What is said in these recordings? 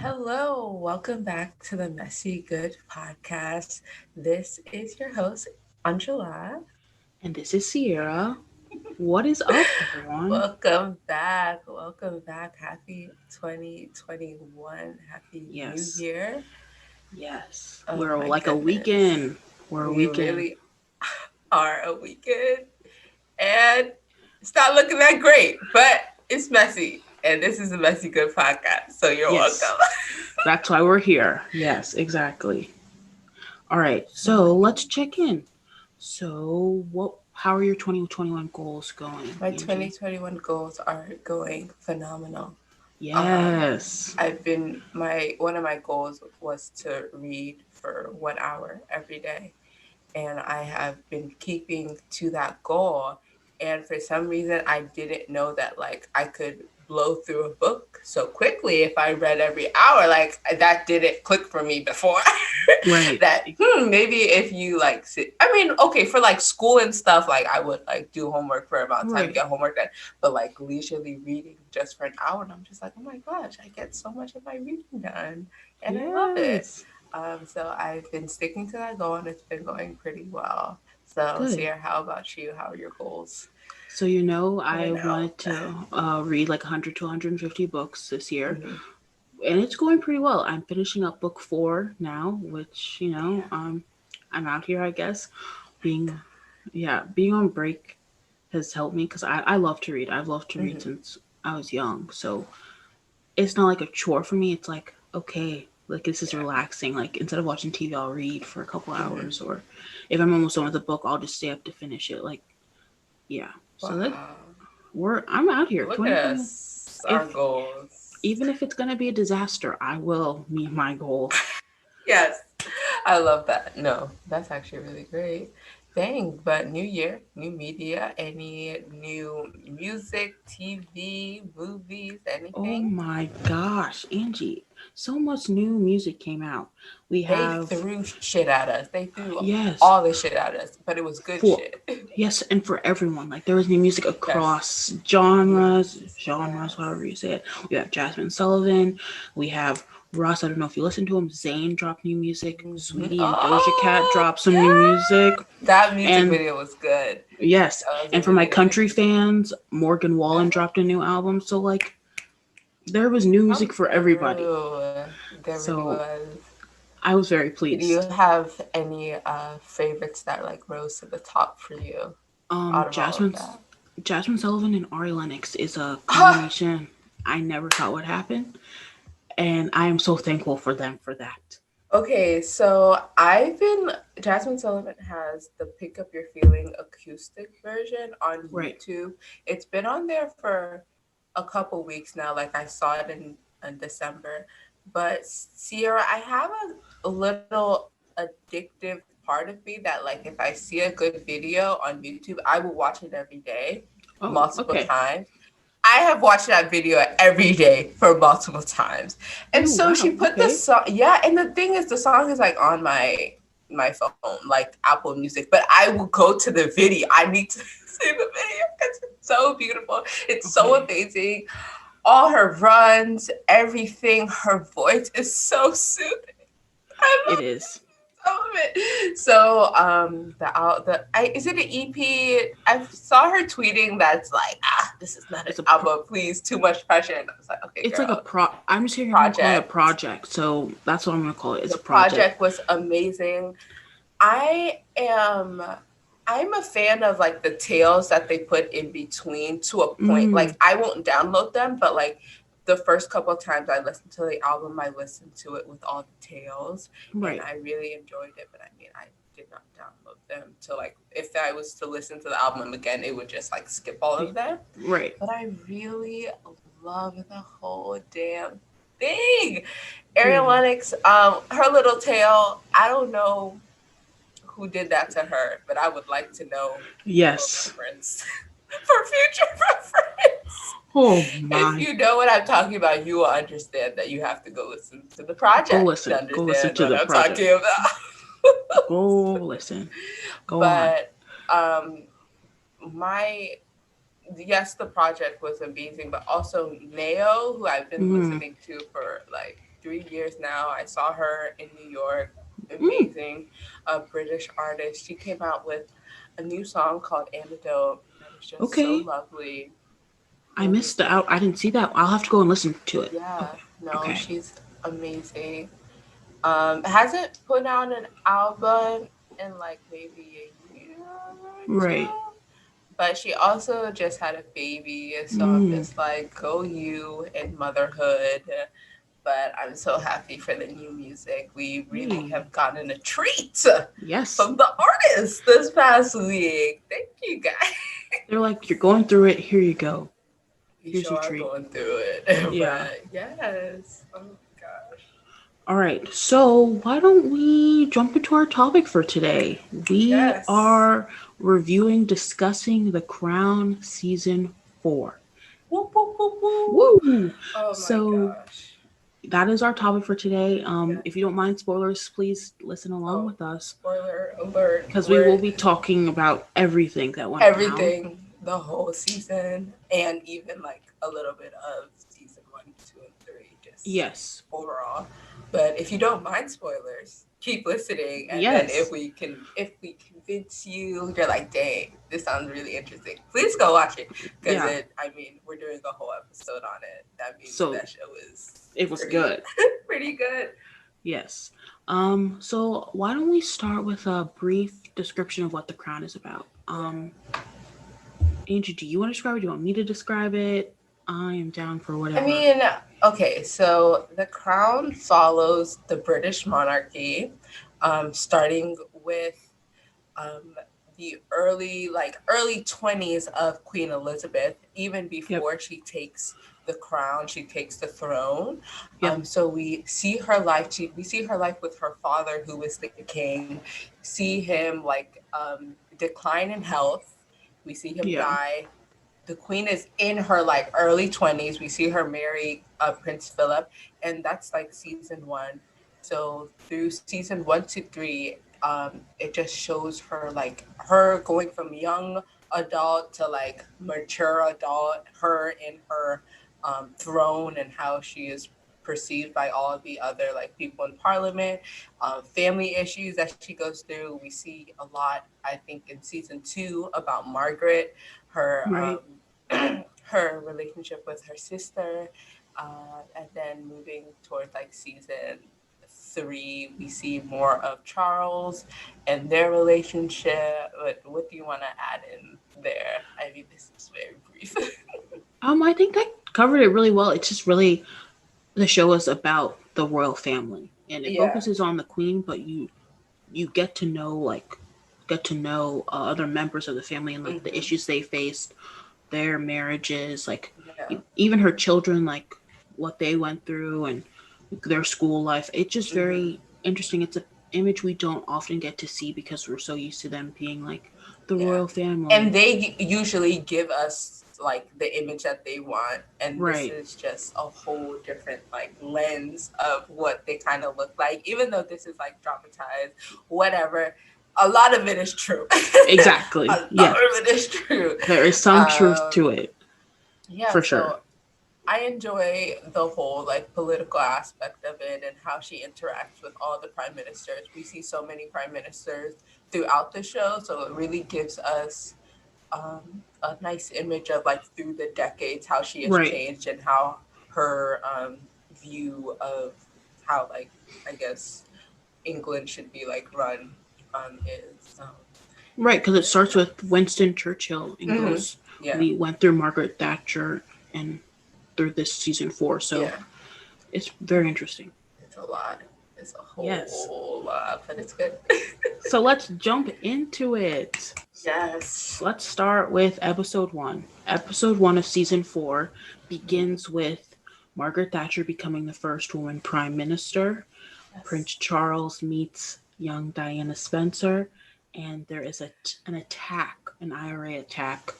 Hello, welcome back to the Messy Good podcast. This is your host, Angela. And this is Sierra. What is up, everyone? Welcome back. Happy 2021. Happy New Yes, Year. yes. Oh We're my like a goodness. weekend. We're a We weekend. really are a weekend, and it's not looking that great, but it's messy. And this is a Messy Good podcast. So you're Yes, welcome. that's why we're here. Yes, exactly. All right, So so let's check in. So, how are your 2021 goals going, my Angie? 2021 goals are going phenomenal. Um, Yes. I've been my one of my goals was to read for 1 hour every day, and I have been keeping to that goal. And for some reason, I didn't know that like I could blow through a book so quickly if I read every hour. Like that didn't click for me before. Right. That maybe if you like sit, I mean, okay, for like school and stuff, like I would like do homework for a amount of time to Right. get homework done, but like leisurely reading just for an hour, and I'm just like, oh my gosh, I get so much of my reading done, and I love it. Yes. So I've been sticking to that goal, and it's been going pretty well. So, Good. Sierra, how about you? How are your goals So, I coming out? wanted to read like 100 to 150 books this year. Mhm. And it's going pretty well. I'm finishing up book 4 now, which Yeah. I'm out here, I guess. Being being on break has helped me because I love to read. I've loved to read Hmm. since I was young, so it's not like a chore for me. It's like okay, like this is Yeah. relaxing. Like instead of watching TV, I'll read for a couple Hmm. hours, or if I'm almost done with the book, I'll just stay up to finish it. Like yeah, so that Wow. I'm out here. Look at 2020. us, If our goals. even if it's gonna be a disaster, I will meet my goal. Yes, I love that. No, that's actually really great. Dang, but new year, new media, any new music, TV, movies, Oh anything? my gosh, Angie, so much new music came out. We They have, threw shit at us. They threw yes, all the shit at us, but it was good for, shit. yes, and for everyone. Like, there was new music Yes, across yes, genres, yes. however you say it. We have Jasmine Sullivan. We have Ross, I don't know if you listen to him. Zayn dropped new music. Hmm. Sweetie and Doja Cat Oh, dropped some new music. yeah. That music And, video was good. yes, That was a and for my really good country video. fans, Morgan Wallen Yeah. dropped a new album. So, like, there was new Come music for everybody. through. There really So, was. I was very Do you pleased. have any favorites that like rose to the top for you out of all of Jasmine that? Sullivan and Ari Lennox is a Ah, combination I never thought would happen, and I am so thankful for them for that. okay, so I've been Jasmine Sullivan has the Pick Up Your Feeling acoustic version on Right. YouTube. It's been on there for a couple weeks now. Like I saw it in December. But Sierra, I have a little addictive part of me that like if I see a good video on YouTube, I will watch it every day, Oh, multiple okay. times. I have watched that video every day for multiple times. And Oh, so she wow. put the Okay. song, yeah, and the thing is the song is like on my phone, like Apple Music, but I will go to the video. I need to see the video because it's so beautiful. It's so Okay. amazing. All her runs, everything, her voice is so soothing. I It love is. some of it. So is it an EP? I saw her tweeting that's like, this is not an It's a album, please, too much pressure. And I was like, okay, it's like a girl, pro. I'm just hearing her call it a project. project, so that's what I'm gonna call it. It's The a project. project was amazing. I am I'm a fan of like the tales that they put in between to a point. Mm. Like I won't download them, but like the first couple of times I listened to the album, I listened to it with all the tales, and Right. I really enjoyed it. But I mean, I did not download them to like if I was to listen to the album again, it would just like skip all Y- of them. Right. But I really love the whole damn thing. Ariel Period. Lennox, her little tale. I don't know who did that to her, but I would like to know for Yes. reference, for future reference. Oh If my. you know what I'm talking about, you will understand that you have to go listen to the Go project to listen. Go listen understand to what the I'm project. talking about. Go listen. Go on. But um, my yes, the project was amazing, but also Neo, who I've been Mm. listening to for like 3 years now. I saw her in New York. Mm. Amazing, a British artist. She came out with a new song called Antidote that is just so Okay. lovely. I Really missed the out. I didn't see that. I'll have to go and listen to it. yeah, Okay. no, Okay. she's amazing. Hasn't put out an album in like maybe a year or Right. two, but she also just had a baby, so I'm Mm. just like, go you and motherhood. But I'm so happy for the new music. We really Hey. have gotten a treat Yes. from the artists this past week. Thank you guys. They're like, you're going through it. Here you go. We Here's sure your are treat. going through it. Yeah. But yes. Oh my gosh. All right. So why don't we jump into our topic for today? We Yes. are reviewing, discussing The Crown season 4. Whoop, whoop, whoop, whoop. Woo! Oh my So gosh. that is our topic for today. Yeah. If you don't mind spoilers, please listen along Oh, with us spoiler alert. because we will We're be talking about everything that went down. everything, the whole season, and even like a little bit of season 1, 2, and 3, just Yes. overall. But if you don't mind spoilers, keep listening, and then Yes. if we convince you, you're like, dang, this sounds really interesting. Please go watch it because Yeah. it. I mean, we're doing a whole episode on it. That means So that show is it was pretty, good. pretty good. Yes. So why don't we start with a brief description of what The Crown is about? Yeah. Angie, do you want to describe it? Do you want me to describe it? I am down for I whatever. mean, okay, so the crown follows the British monarchy, starting with um, the early 20s of Queen Elizabeth, even Yep. before she takes the crown, she takes the throne. Yep. So we see her life. We see her life with her father, who was the king. See him like decline in health. We see him Yeah. die. The queen is in her like early 20s. We see her marry Prince Philip, and that's like season 1. So through season 1 to 3, it just shows her like her going from young adult to like mature adult, her in her throne, and how she is perceived by all of the other like people in parliament, family issues that she goes through. We see a lot, I think, in season 2 about Margaret, her Right. her relationship with her sister, and then moving towards like season 3, we see more of Charles and their relationship. But what do you want to add in there? I mean, this is very brief. I think that covered it really well. It's just really the show is about the royal family, and it Yeah. focuses on the queen, but you get to know other members of the family and like the Hmm. issues they faced, their marriages, like Yeah. even her children, like what they went through and their school life. It's just Hmm. very interesting. It's an image we don't often get to see because we're so used to them being like the Yeah. royal And family. they usually give us like the image that they want, and this Right. is just a whole different like lens of what they kind of look like. Even though this is like dramatized, whatever, a lot of it is true. A Exactly. lot Yeah. of it is true. There is some truth Um, to it yeah, for sure. so I enjoy the whole like political aspect of it and how she interacts with all the prime ministers. We see so many prime ministers throughout the show, so it really gives us a nice image of like through the decades how she has Right. changed and how her view of how like I guess England should be like run is. Right, because it Very starts with nice. Winston Churchill and Mm-hmm. goes. Yeah, We went through Margaret Thatcher and through this season 4, so yeah, it's very interesting. it's a lot. It's a Yes. whole lot, but it's good. So let's jump into it. Yes. Let's start with episode 1. Episode 1 of season 4 Mhm. begins with Margaret Thatcher becoming the first woman prime minister. Yes. Prince Charles meets young Diana Spencer, and there is an attack, an IRA attack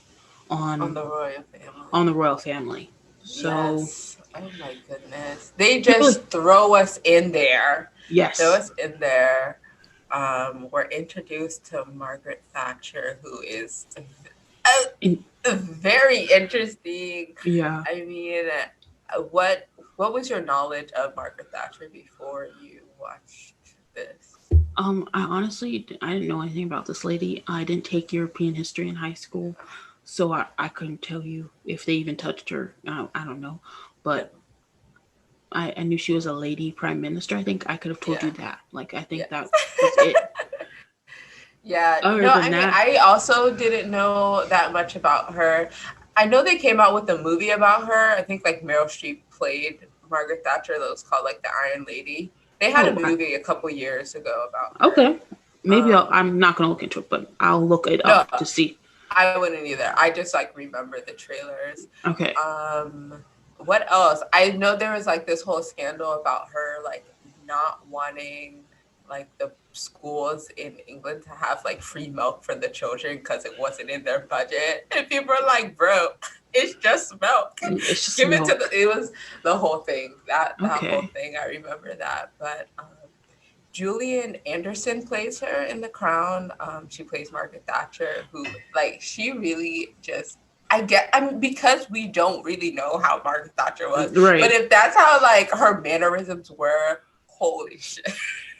On on the royal family. on the royal family. So Yes. Oh my goodness. They really, just throw us in there. Throw yes, us in there. We're introduced to Margaret Thatcher, who is And Very interesting. yeah, I mean, what what was your knowledge of Margaret Thatcher before you watched this? I honestly I didn't know anything about this lady. I didn't take European history in high school, so I couldn't tell you if they even touched her. I don't know, No. but I knew she was a lady prime minister. I think I could have told you Yeah. that. Like I think Yes. that was it. Yeah. Other No, than I mean, that, I also didn't know that much about her. I know they came out with a movie about her. I think like Meryl Streep played Margaret Thatcher. That was called like The Iron Lady. They had oh, a okay, movie a couple years ago about her. okay. Maybe Um, I'm not gonna look into it, but I'll look it no, up to see. I wouldn't either. I just like remember the trailers. Okay, What else? I know there was like this whole scandal about her like not wanting like the schools in England to have like free milk for the children because it wasn't in their budget. And people are like, bro, it's just milk. it's just Give it to milk. it was the whole thing. That whole Okay, thing, I remember that. But Julian Anderson plays her in The Crown. She plays Margaret Thatcher, who like she really just I mean because we don't really know how Margaret Thatcher was, but right. if that's how like her mannerisms were, holy shit.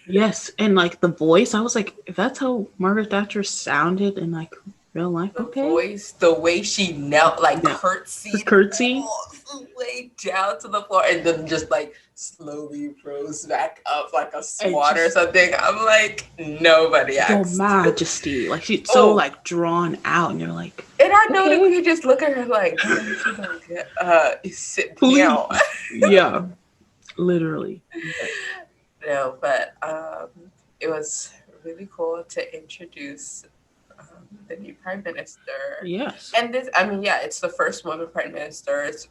Yes, and like the voice, I was like, if that's how Margaret Thatcher sounded in like real life, The okay. voice, the way she knelt, like Yeah, her curtsied curtsy. all the way down to the floor, and then just like slowly rose back up like a And swan or just something. I'm like, nobody your asked. majesty. Like she's so Oh, like drawn out and you're like, and I know that okay, we just look at her like, damn, she's like, sit down. please. Yeah, literally. But No, but it was really cool to introduce the new prime minister. yes. And this, I mean, yeah, it's the first woman prime minister. It's,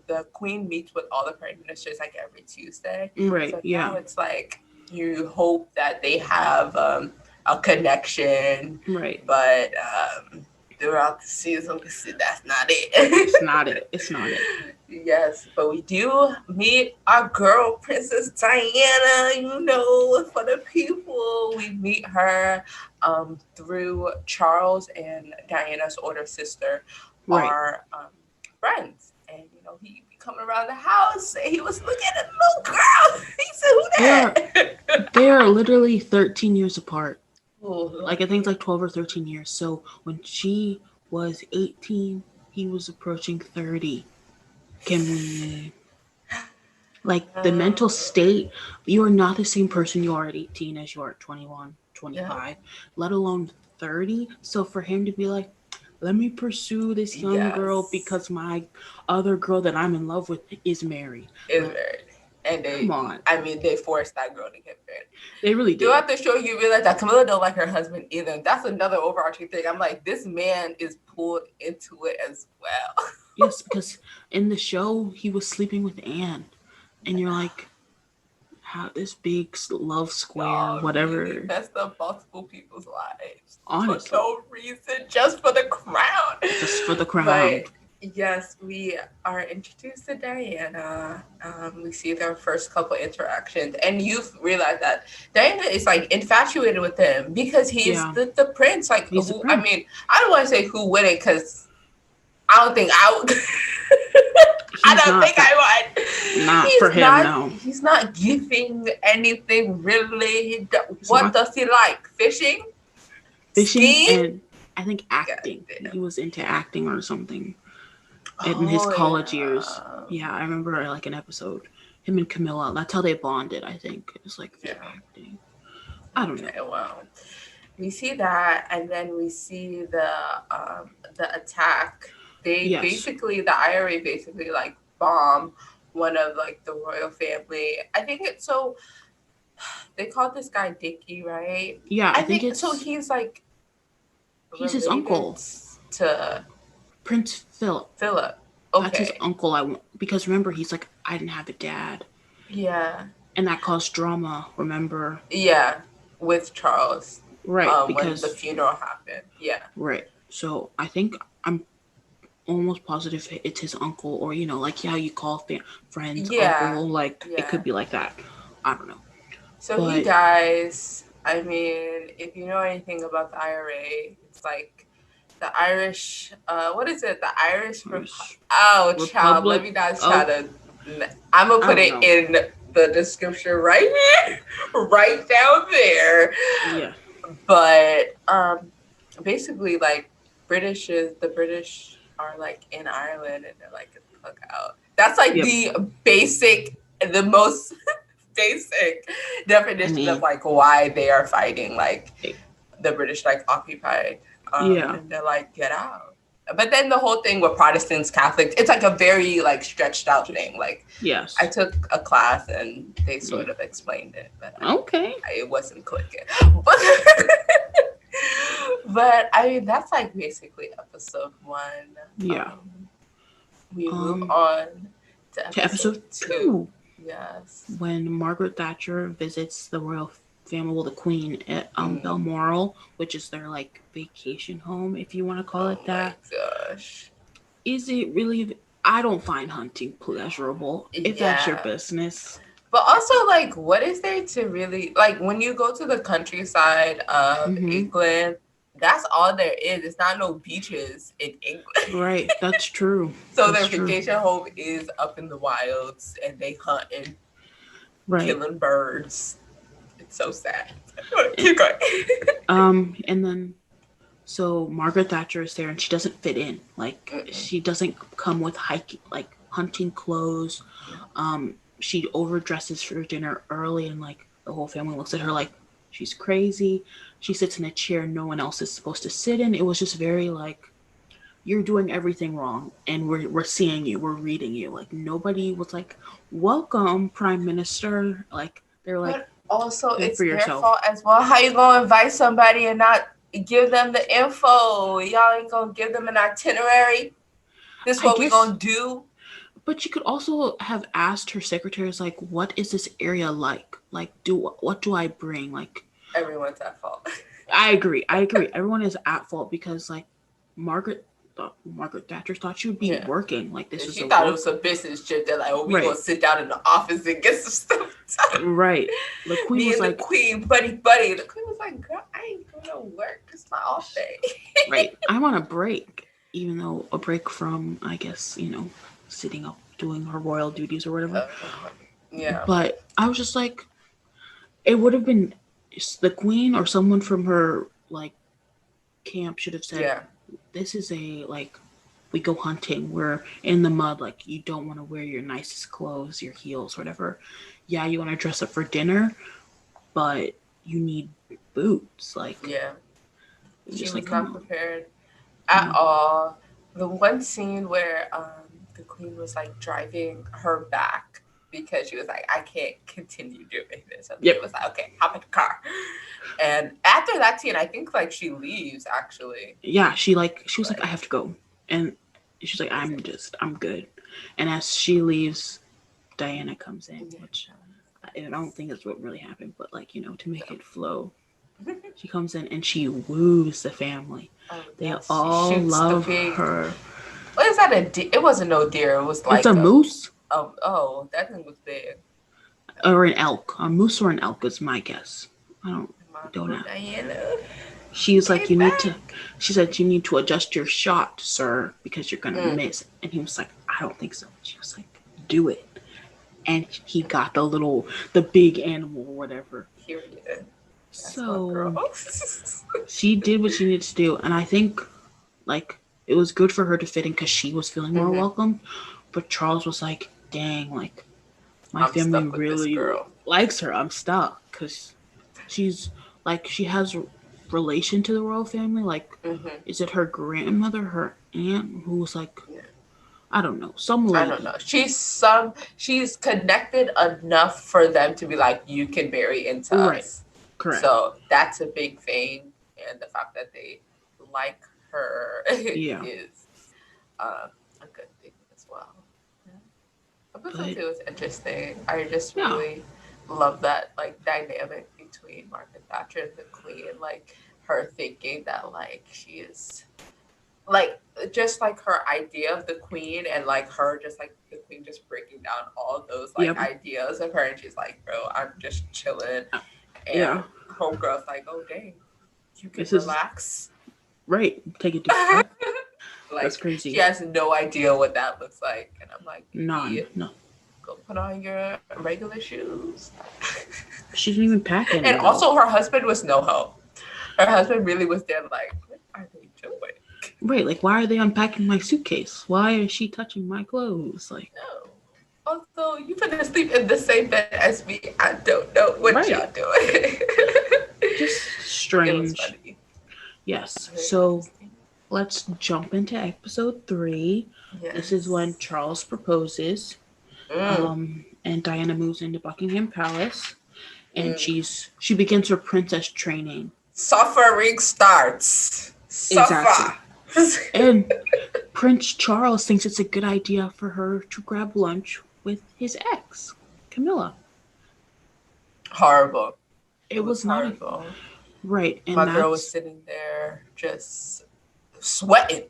the queen meets with all the prime ministers like every Tuesday. Right, So now yeah. it's like you hope that they have a connection, Right. but throughout the season, we see that's not It's it. not it. It's not it. Yes, but we do meet our girl, Princess Diana, for the people. We meet her through Charles and Diana's older sister Right. are friends. And, he coming around the house and he was looking at the little girl. He said, who They are that? they are literally 13 years apart. Oh, Like I think Lordy. like 12 or 13 years. So when she was 18, he was approaching 30. Can we like the mental Uh, state, you are not the same person you are at 18 as you are at 21, yeah. 25, let alone 30. So for him to be like, let me pursue this young girl Yes. because my other girl that I'm in love with is married. Is Like, married. And come on. they forced that girl to get married. They really did. Throughout the show, you realize that Camilla don't like her husband either. That's another overarching thing. I'm like, this man is pulled into it as well. Yes, because in the show he was sleeping with Anne, and you're like, how this big love square, Y'all really whatever. messed up multiple people's lives for Honestly, no reason, just for the crown. just for the crown. But yes, we are introduced to Diana. We see their first couple interactions, and you realize that Diana is like infatuated with him because he's Yeah, the prince. Like, he's the who? I prince. mean, I don't want to say who wouldn't because I don't think I would. I He's don't not think that. I would. Not for He's him, not. no. He's not giving anything really. It's What not does he like? Fishing, fishing skiing. and I think God acting. damn. He was into acting or something in his Oh college years. yeah. Yeah, I remember like an episode. Him and Camilla. That's how they bonded, I think. It was like through Yeah. acting. I don't know. Okay. Well, we see that, and then we see the attack. They Yes. basically the IRA basically like bomb one of like the royal family. I think it's so they called this guy Dickie, right? Yeah, I I think think so. it's He's like he's his related uncle, to Prince Philip. Philip. That's his Okay. uncle. Because remember he's like I didn't have a dad, Yeah. and that caused drama. Remember? Yeah. With Charles. Right, When the because funeral happened. Yeah. right. So I think I'm almost positive it's his uncle, or like how you call friends Yeah. uncle. Like it Yeah. could be like that. I don't know, So he but dies. I mean, if you know anything about the IRA, it's like The Irish, what is it? The Irish Irish Oh, child, let Republic me not try of, to. I'm gonna I put don't it know. in the description right here, right down there. Yeah. But basically, like the British are like in Ireland and they're like in the cookout. That's like Yep. the basic, the most basic I definition of mean, like why they are fighting. Like it, the British like occupied, yeah. and they're like, get out. But then the whole thing with Protestants, Catholics, it's like a very like stretched out thing. Like I Yes. took a class and they Yeah. sort of explained it, but Okay. it wasn't clicking. But but I mean that's like basically episode one. Yeah. We move Um, on to to episode episode two. 2, Yes. when Margaret Thatcher visits the royal family, well, the Queen at Mm. Balmoral, which is their like vacation home, if you want to call Oh it my that. gosh. Is it really? I don't find hunting pleasurable. If that's your Yeah. business, But also, like, what is there to really like when you go to the countryside of mm-hmm. England? That's all there is. It's not no beaches in England. Right, that's true. So That's their true. vacation home is up in the wilds, and they hunt and Right. killing birds. It's so sad. And, Keep going. and then so Margaret Thatcher is there, and she doesn't fit in. Like Mm-mm. she doesn't come with hiking, like hunting clothes. No. She overdresses for dinner early, and like the whole family looks at her like she's crazy. She sits in a chair no one else is supposed to sit in. It was just very like, you're doing everything wrong, and we're seeing you, we're reading you. Like nobody was like, welcome, Prime Minister. Like they're like, But also, fend it's for their yourself. fault as well. How you gonna invite somebody and not give them the info? Y'all ain't gonna give them an itinerary. This is I what we guess, gonna do. but you could also have asked her secretaries like, what is this area like? Like, do what do I bring? Like, Everyone's at fault. I agree. I agree. Everyone is at fault because like Margaret Margaret Thatcher thought she would be Yeah. working. Like this was She a thought it work. was a business trip. They're like, oh, we gonna Right. sit down in the office and get some stuff done. Right. The queen Me was and the like, queen, buddy. The queen was like, girl, I ain't going to work. It's my off day. right, I'm on a break. Even though a break from, I guess, sitting up doing her royal duties or whatever. Yeah. But I was just like, it would have been the queen or someone from her like camp should have said, Yeah. this is a like, we go hunting, we're in the mud, like you don't want to wear your nicest clothes, your heels, whatever. Yeah, you want to dress up for dinner, but you need boots. Like, Yeah. it's She just like, was come not on. prepared at all. The one scene where the queen was like driving her back because she was like, I can't continue doing this. And Yep. it was like, okay, hop in the car. And after that scene, I think like she leaves actually. Yeah, she was like, I Like, have to go. And she's like, I'm good. And as she leaves, Diana comes in, yeah. which I don't think that's what really happened, but like, to make No. it flow. She comes in and she woos the family. Oh They yes, she all shoots the love big. her. What is that? It wasn't no deer. It was It's a like moose oh, that thing was big. or an elk. A moose or an elk is my guess. I My don't know. Diana She's like, came back. she said, you need to adjust your shot, sir, because you're gonna Mm. miss. And he was like, I don't think so. She was like, do it. And he got the big animal or whatever. Period. That's my So girl. she did what she needed to do. And I think, like, it was good for her to fit in because she was feeling more Hmm. welcome. But Charles was like, dang, like, my I'm family stuck with this really girl. likes her. I'm stuck because she's like, she has relation to the royal family. Like, Hmm. is it her grandmother, her aunt, who was like, Yeah. I don't know, some I don't lady. know. She's connected enough for them to be like, you can marry into Right, us. correct. So that's a big thing, and the fact that they like her Yeah, is a good thing as well. Yeah. Episode but two was interesting. I just yeah, really love that like dynamic between Margaret Thatcher and the Queen. Like her thinking that like she is like just like her idea of the Queen and like her just like the Queen just breaking down all those like yep, ideas of her and she's like, bro, I'm just chilling yeah. and homegirl's like, oh dang, you can This is relax. Right. Take a deep breath. That's Like she crazy. has no idea what that looks like, and I'm like, None. yeah, No. go put on your regular shoes. She didn't even pack And any though. also, her husband was no help. Her husband really was there, like, what are they doing? Right. Like, why are they unpacking my suitcase? Why is she touching my clothes? Like, No. Also, you finna sleep in the same bed as me. I don't know what y'all right. doing. Just It was strange. funny. Yes. Very So interesting. let's jump into episode 3. This is when Yes. Charles proposes, Mm, and Diana moves into Buckingham Palace, and mm. she begins her princess training. Suffering starts. Exactly. Suffer. And Prince Charles thinks it's a good idea for her to grab lunch with his ex, Camilla. Horrible. It It was was not a horrible. right, My and girl was that's sitting there just sweating. right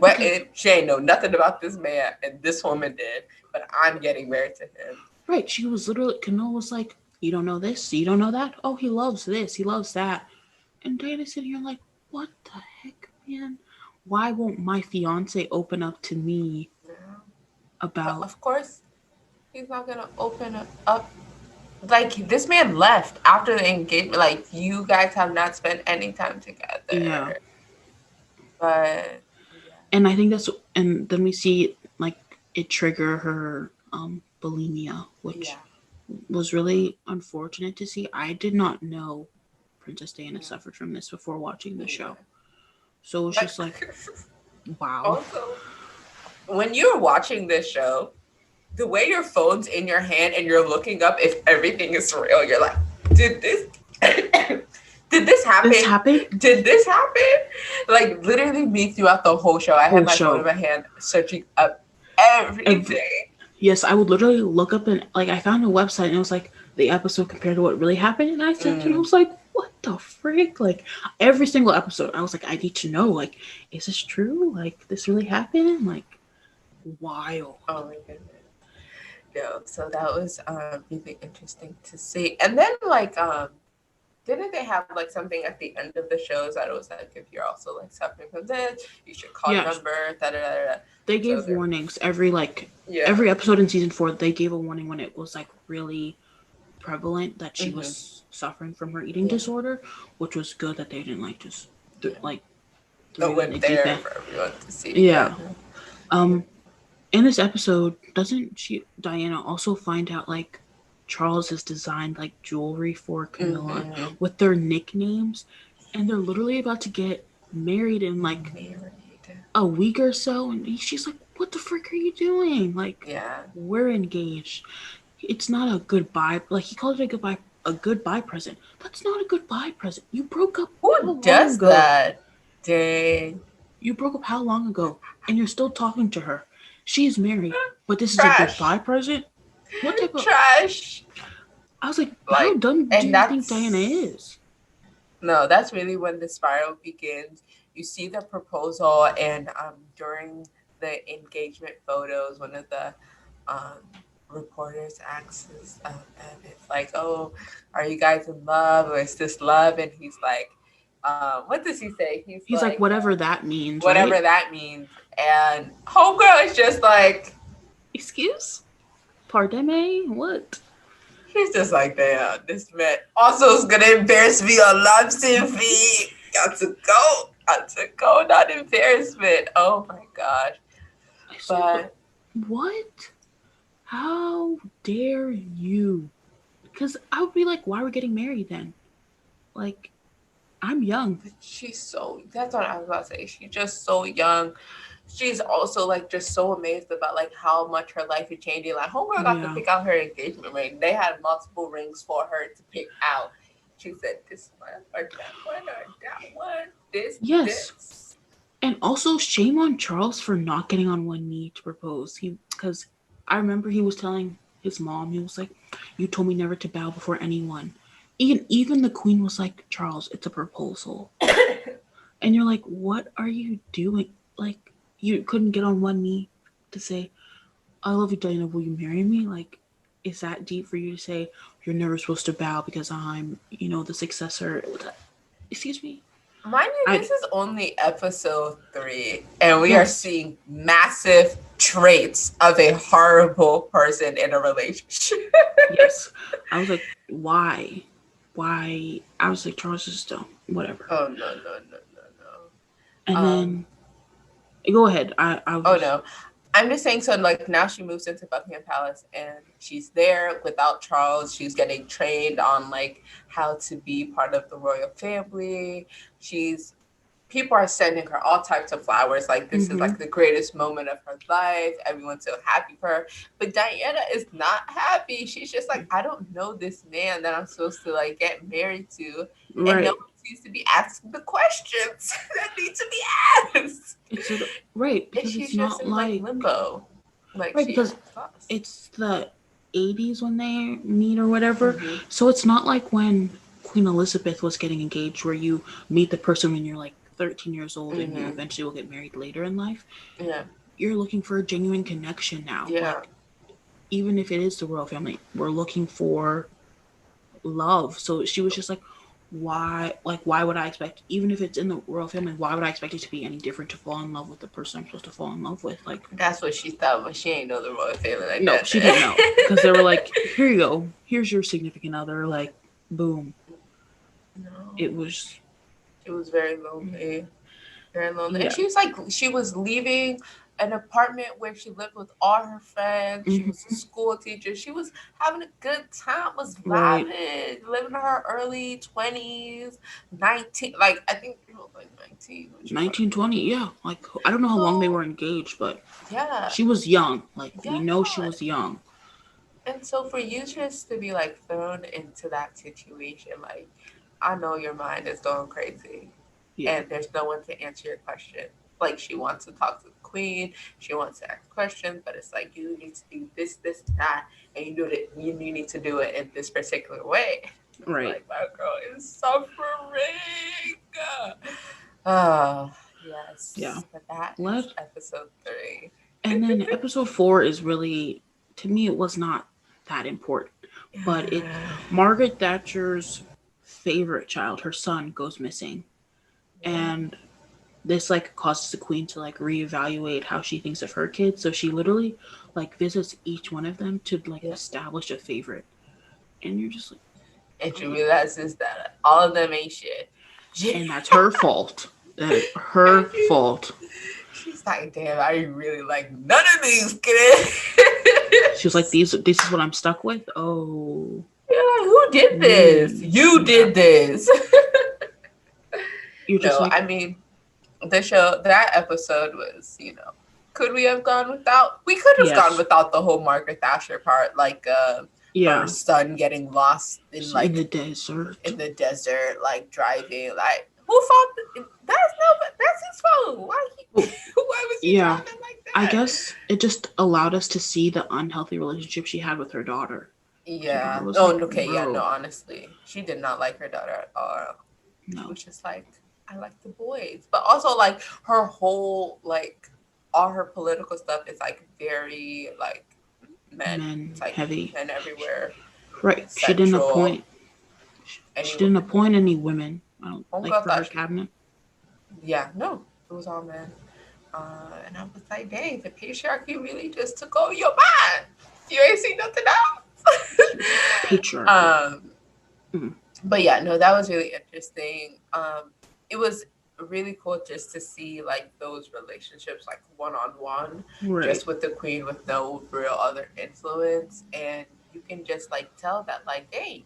because Sweating. She ain't know nothing about this man, and this woman did. But I'm getting married to him. right, she was literally Camilla was like, "You don't know this, you don't know that. Oh, he loves this, he loves that." And Diana's sitting here like, "What the heck, man? Why won't my fiance open up to me Yeah. But about?" of course, he's not gonna open up. Like this man left after the engagement. Like you guys have not spent any time Yeah, together. But yeah, and I think that's and then we see like it trigger her bulimia, which yeah, was really unfortunate to see. I did not know Princess Diana yeah. suffered from this before watching the Me show. either. So it's But just like, wow. also, when you're watching this show, the way your phone's in your hand and you're looking up if everything is real, you're like, did this did this This happen? happened? Did this happen? Like literally me throughout the whole show. I had Whole my phone in show. my hand searching up Every, everything. yes, I would literally look up and like I found a website and it was like the episode compared to what really happened, and I searched and I Mm. was like, what the frick? Like every single episode, I was like, I need to know. Like, is this true? Like, this really happened? Like, wild. Oh my goodness. No, so that was really interesting to see. And then like didn't they have like something at the end of the shows that it was like if you're also like suffering from this, you should call Yeah, number da da da da. they So gave there, warnings every like yeah. every episode in season 4. They gave a warning when it was like really prevalent that she Mm-hmm. was suffering from her eating Yeah, disorder, which was good that they didn't like just yeah. like throw It you in went the deep there end. for everyone to see. Yeah. Yeah. Um, in this episode, doesn't she Diana also find out like Charles has designed like jewelry for Camilla Mm-hmm. with their nicknames, and they're literally about to get married in like Married. a week or so, and she's like, "What the frick are you doing? Like, Yeah. we're engaged. It's not a goodbye. Like he called it a goodbye present. That's not a goodbye present. You broke up Who how long does ago? that? Dang. You broke up how long ago? And you're still talking to her. She's married, but this is a Trash. goodbye present? What type of. Trash. I was like, how Like, dumb do and you think Diana that's is? no, that's really when the spiral begins. You see the proposal, and during the engagement photos, one of the um, reporters asks, and it's like, "Oh, are you guys in love, or is this love?" And he's like, "What does he say?" He's He's like, like, whatever that means, "Whatever right? that means." And homegirl is just like, Excuse? Pardon me? What? she's just like, "Damn, this man also is gonna embarrass me on live TV. Got to go." Got to go, not embarrassment. Oh my gosh. I said, But what? How dare you? Because I would be like, why are we getting married then? Like, I'm young. she's so, that's what I was about to say. She's just so young. She's also like just so amazed about like how much her life is changing. Like homegirl got to Yeah. pick out her engagement ring. They had multiple rings for her to pick out. She said this one or that one or that one. Yes. This. And also, shame on Charles for not getting on one knee to propose. Because I remember he was telling his mom, he was like, "You told me never to bow before anyone." Even the queen was like, "Charles, it's a proposal," and you're like, "What are you doing?" Like, you couldn't get on one knee to say, "I love you, Diana. Will you marry me?" Like, is that deep for you to say you're never supposed to bow because I'm, the successor? Excuse me. Mind you, I this is only episode 3, and we are yes, seeing massive traits of a horrible person in a relationship. yes. I was like, why? Why? I was like, Charles is still whatever. Oh no no no no And no. then go ahead. I was Oh just no. I'm just saying, so like now she moves into Buckingham Palace and she's there without Charles. She's getting trained on like how to be part of the royal family. She's People are sending her all types of flowers. Like this is mm-hmm. like the greatest moment of her life. Everyone's so happy for her. But Diana is not happy. She's just like, I don't know this man that I'm supposed to like get married to. And no Right. one seems to be asking the questions that need to be asked. It's right And because it's she's just not in like like limbo. Like right she because is lost. it's the 80s when they meet or whatever. Mm-hmm. So it's not like when Queen Elizabeth was getting engaged, where you meet the person when you're like 13 years old and you Mm-hmm. eventually will get married later in life. Yeah. You're looking for a genuine connection now. Yeah. Like, even if it is the royal family, we're looking for love. So she was just like, why would I expect, even if it's in the royal family, why would I expect it to be any different to fall in love with the person I'm supposed to fall in love with? Like, That's what she thought, but she ain't know the royal family like no, that. she didn't know because they were like, here you go, here's your significant other. Like, boom. No. It was, She was very lonely. Very lonely. And yeah. she was like, she was leaving an apartment where she lived with all her friends. She was a Mm-hmm. school teacher. She was having a good time, was Right. vibing, living in her early 20s, 19. Like, I think it was like 19 when she brought 1920, yeah. Like, I don't know how long they So, were engaged, but yeah, she was young. Like, we yeah. know she was young. And so for you just to be like thrown into that situation, like, I know your mind is going crazy Yeah. and there's no one to answer your question. Like she wants to talk to the queen, she wants to ask questions, but it's like you need to do this, that, and you do it. You need to do it in this particular way. It's Right. like my girl is suffering. Oh Yeah. yes, but that is Let episode 3. And then episode 4 is really, to me, it was not that important. But it, Margaret Thatcher's favorite child, her son, goes missing. Yeah, And this like causes the queen to like reevaluate how she thinks of her kids. So she literally like visits each one of them to like yeah. establish a favorite. And you're just like, And she realizes that all of them ain't shit. and that's her fault. That is her fault. She's like, damn, I really like none of these kids. She was like, this is what I'm stuck with. Oh, You're like, who did this? You yeah. did this. You're just No, like, I mean, that episode was, could we have gone without? We could have gone yes, without the whole Margaret Thatcher part, like her yeah. son getting lost in In the like desert. in the desert, like driving. Like who fault? That's his fault. Why Oh, why was he yeah. driving like I that? guess it just allowed us to see the unhealthy relationship she had with her daughter. Her Yeah. daughter was Oh, like, okay. Yeah. No, bro, honestly, she did not like her daughter at all. She no, was just like, I like the boys, but also like her whole like all her political stuff is like very like men. men It's like heavy. men everywhere, Right. central. She Any didn't appoint any women. I don't like homegirl for her thought, cabinet. yeah, no, it was all men. And I was like, dang, the patriarchy really just took over your mind. You ain't seen nothing else. Patriarchy. Mm. But yeah, no, that was really interesting. It was really cool just to see like those relationships like one on one, Right. just with the queen with no real other influence, and you can just like tell that like, hey,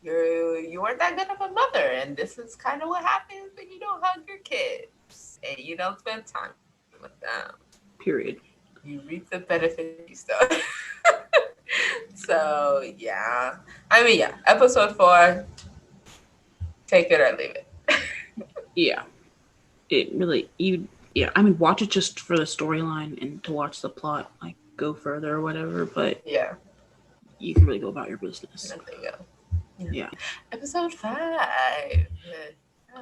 you weren't that good of a mother, and this is kind of what happens when you don't hug your kids and you don't spend time with them. Period. You reap the benefits you sow. So yeah, I mean yeah, episode 4, take it or leave it. Yeah. It really you. Yeah. I mean, watch it just for the storyline and to watch the plot like go further or whatever. But Yeah, you can really go about your business. nothing else. Yeah. Yeah. Episode 5.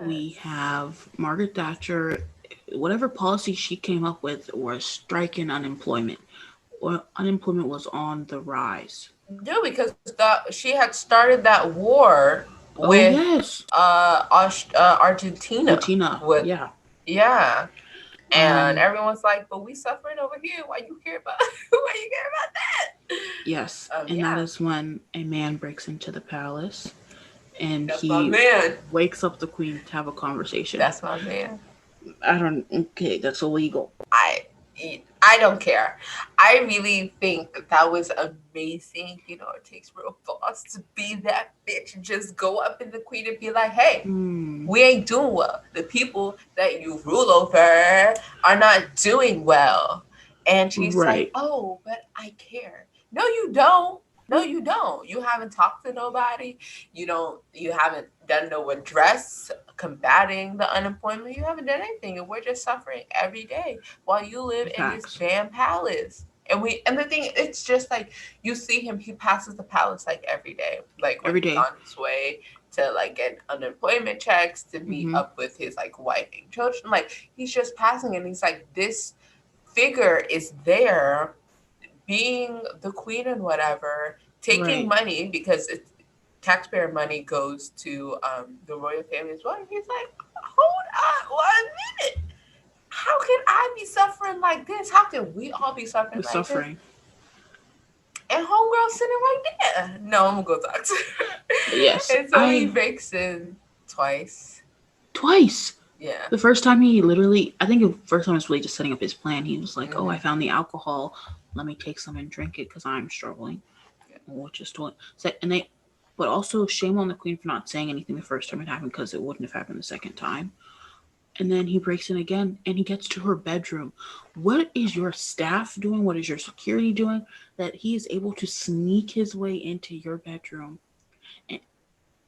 We Yes. have Margaret Thatcher. Whatever policy she came up with was striking unemployment. Well, unemployment was on the rise. No, because she had started that war Oh with yes, Argentina Argentina. with, Yeah. yeah. And Um. everyone's like, but we suffering over here. Why you care about why you care about Yes, that? and that Yeah. is when a man breaks into the palace, and That's my he man. wakes up the queen to have a conversation. That's my man. I don't. Okay, that's illegal. I I don't care. I really think that was amazing. You know, it takes real boss to be that bitch and just go up in the queen and be like, hey, Hmm. we ain't doing well. The people that you rule over are not doing well. And she's like, Right. oh, but I care. No, you don't. No, you don't. You haven't talked to nobody. You haven't done no address combating the unemployment. You haven't done anything. And we're just suffering every day while you live in this Facts. damn palace. And the thing, it's just like you see him, he passes the palace like every day, like when Every he's day. on his way to like get unemployment checks, to meet Mm-hmm. up with his like wife and children. Like he's just passing, and he's like, this figure is there being the queen and whatever, taking Right. money because it's taxpayer money goes to the royal family as well. And he's like, hold on 1 minute. How can I be suffering like this? How can we all be suffering The like this? suffering. And homegirl sitting right there. No, I'm gonna go talk to Yes. her. And so he I breaks in twice. twice. Yeah. The first time he literally, I think the first time was really just setting up his plan. He was like, "Oh, I Mm-hmm. found the alcohol. Let me take some and drink it because I'm struggling." Yeah. Which is told. And they, but also shame on the queen for not saying anything the first time it happened because it wouldn't have happened the second time. And then he breaks in again and he gets to her bedroom. What is your staff doing? What is your security doing that he is able to sneak his way into your bedroom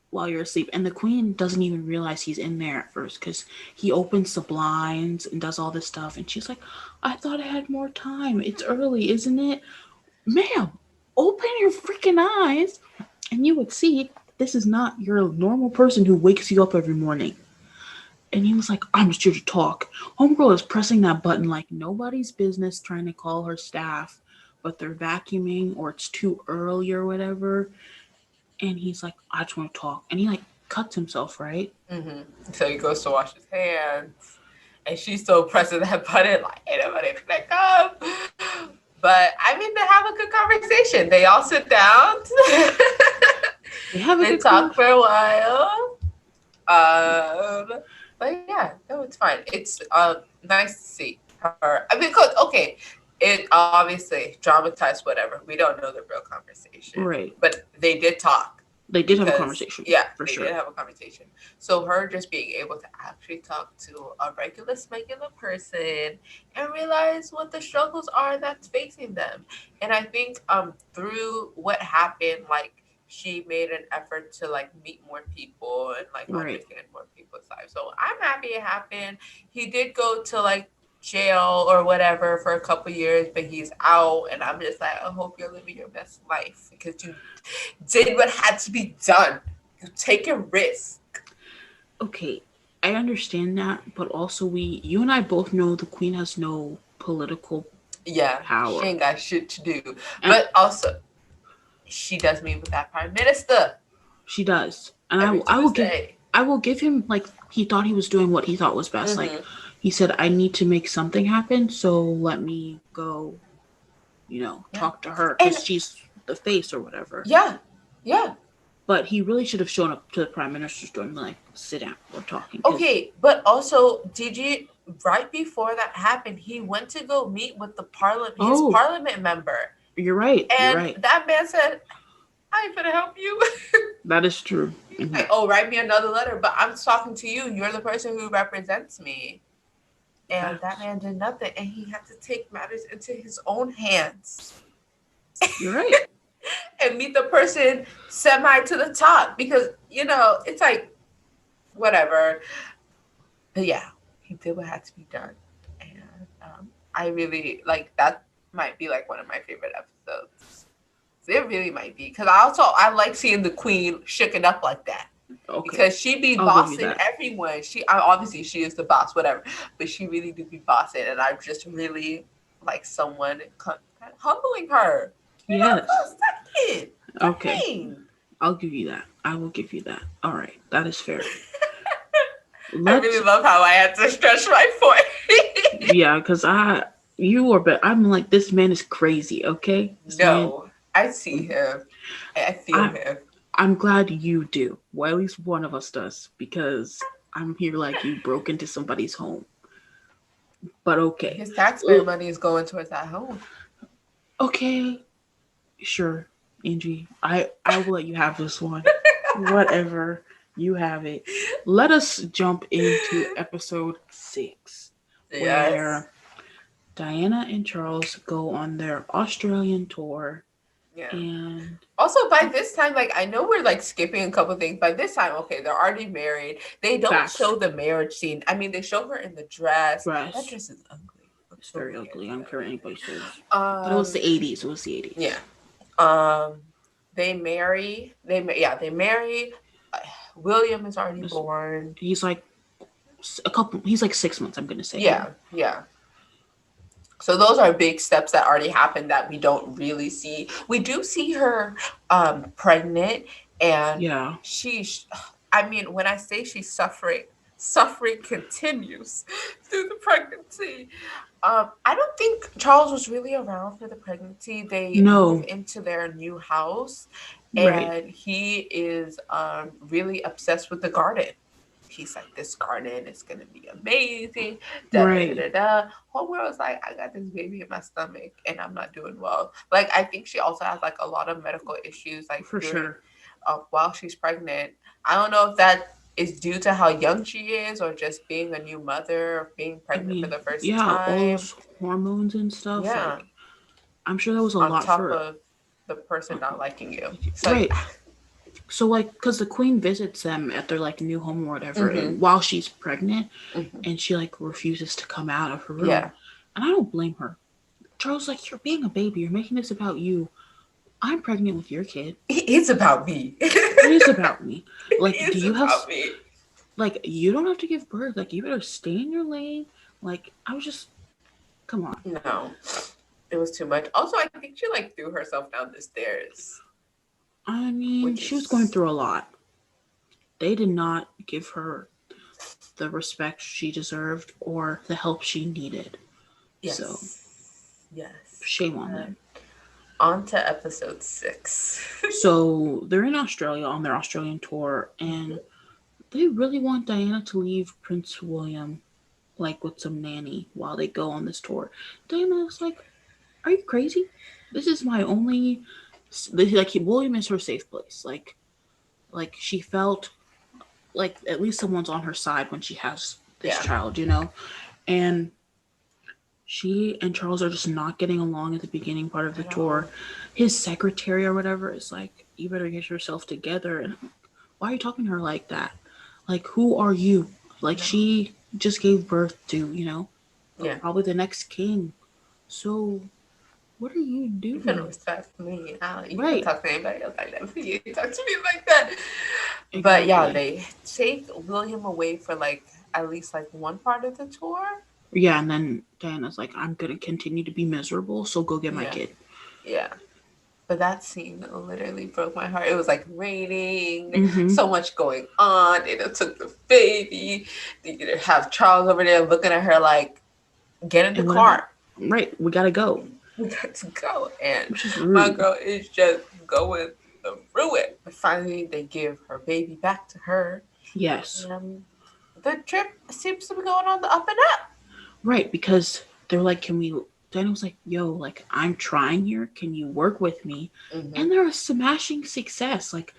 while you're asleep? And the queen doesn't even realize he's in there at first because he opens the blinds and does all this stuff. And she's like, I thought I had more time. It's early, isn't it? Ma'am, open your freaking eyes and you would see this is not your normal person who wakes you up every morning. And he was like, I'm just here to talk. Homegirl is pressing that button like nobody's business, trying to call her staff, but they're vacuuming or it's too early or whatever. And he's like, I just want to talk. And he like cuts himself, right? Mm-hmm. So he goes to wash his hands, and she's still pressing that button like, ain't nobody gonna come. But I mean, they have a good conversation. They all sit down. They have a They good talk for conversation. a while. Um, but yeah, no, it's fine. It's nice to see her. I mean, cause okay, it obviously dramatized whatever. We don't know the real conversation, Right. but they did talk They did have a because conversation, yeah, for they did sure. have a conversation. So her just being able to actually talk to a regular smegular person and realize what the struggles are that's facing them. And I think through what happened, like she made an effort to like meet more people and like Right. understand more people's lives. So I'm happy it happened. He did go to like jail or whatever for a couple years, but he's out, and I'm just like, I hope you're living your best life because you did what had to be done. You take a risk. Okay. I understand that, but also you and I both know the queen has no political Yeah, she power. ain't got shit to do. And But also, she does meet with that prime minister she does. And every I will give Tuesday. him like he thought he was doing what he thought was best. Like Mm-hmm. he said, I need to make something happen, so let me go, Yeah. talk to her And because she's the face or whatever. yeah, yeah. But he really should have shown up to the prime minister's door and been like, sit down, we're talking. Because Okay, but also, did you right before that happened, he went to go meet with the his oh, parliament member, you're right, you're and right. that man said, "I ain't gonna help you." That is true. He's Mm-hmm. like, "Oh, write me another letter," but I'm talking to you. You're the person who represents me. And that Facts. man did nothing, and he had to take matters into his own hands You're right. and meet the person semi to the top because it's like whatever. But yeah, he did what had to be done, and I really like that. Might be like one of my favorite episodes. It really might be because I like seeing the queen shooken up like that Okay, because she be I'll give you bossing that. everyone. Obviously she is the boss, whatever, but she really do be bossing, and I just really like someone humbling her. For Yes. a second. Okay, Dang. I'll give you that. I will give you that. All right, that is fair. I Let's really love how I had to stretch my point. yeah, because you are, but I'm like, this man is crazy. Okay, this man. No, I see him. I feel I him. I'm glad you do. Well, at least one of us does, because I'm here like you broke into somebody's home. But okay, His taxpayer money is going towards that home. okay, sure, Angie. I will let you have this one. Whatever, you have it. Let us jump into episode 6, Yes. where Diana and Charles go on their Australian tour, Yeah. and Also, by this time, like I know we're like skipping a couple things. By this time, okay, they're already married. They don't facts show the marriage scene. I mean, they show her in the dress. That dress. dress is ugly. Looks It's so very weird. ugly. I don't care what anybody says. But it was Um, the 80s. It was the 80s. yeah. Um, they marry. They marry. Uh, William is already born. He's like he's like 6 months, I'm going to say Yeah, here. yeah. So those are big steps that already happened that we don't really see. We do see her pregnant, and Yeah. she's I mean, when I say she's suffering, suffering continues through the pregnancy. I don't think Charles was really around for the pregnancy. They move No. into their new house, Right. and he is really obsessed with the garden. He's like, this garden is gonna be amazing. Da da da Right. da da. Homegirl was like, I got this baby in my stomach and I'm not doing well. Like, I think she also has like a lot of medical issues, like For during sure. while she's pregnant. I don't know if that is due to how young she is or just being a new mother or being I pregnant for mean, the first yeah, all time. those hormones and stuff. Yeah, Like, I'm sure that was a on lot top for. of the person not liking you. So Right. So, like, because the queen visits them at their, like, new home or whatever, mm-hmm, and while she's pregnant, mm-hmm. and she, like, refuses to come out of her room. Yeah, And I don't blame her. Charles, like, you're being a baby. You're making this about you. I'm pregnant with your kid. it's about me. It is about me. Like, do It's you have, about me. like, you don't have to give birth. Like, you better stay in your lane. Like, I was just, come on. No, it was too much. Also, I think she like threw herself down the stairs, I mean, which she was going is through a lot. They did not give her the respect she deserved or the help she needed. So, yes, yes. shame on them. On to episode 6. So, they're in Australia on their Australian tour, and they really want Diana to leave Prince William, like, with some nanny while they go on this tour. Diana's like, are you crazy? This is my only. Like, William is her safe place. Like she felt like at least someone's on her side when she has this Yeah, child, you know? And she and Charles are just not getting along at the beginning part of the at all. tour. His secretary or whatever is like, you better get yourself together. And why are you talking to her like that? Like, who are you? Like, No. she just gave birth to, you know, Yeah. probably the next king. So, what are you You can doing? respect me. You can Right. talk to anybody else like that. But you can talk to me like that. But yeah, Exactly. they take William away for like at least like one part of the tour. Yeah, and then Diana's like, I'm gonna continue to be miserable, so go get my Yeah, kid. yeah. But that scene literally broke my heart. It was like raining, Mm-hmm. so much going on. They done took the baby. They have Charles over there looking at her like, get in the And whatever. car. Right, we gotta go. We got to go. And Which is my rude. girl is just going through it. But finally, they give her baby back to her. Yes. And the trip seems to be going on the up and up. Right, because they're like, can we Diana was like, yo, like I'm trying here. Can you work with me? Mm-hmm. And they're a smashing success. Like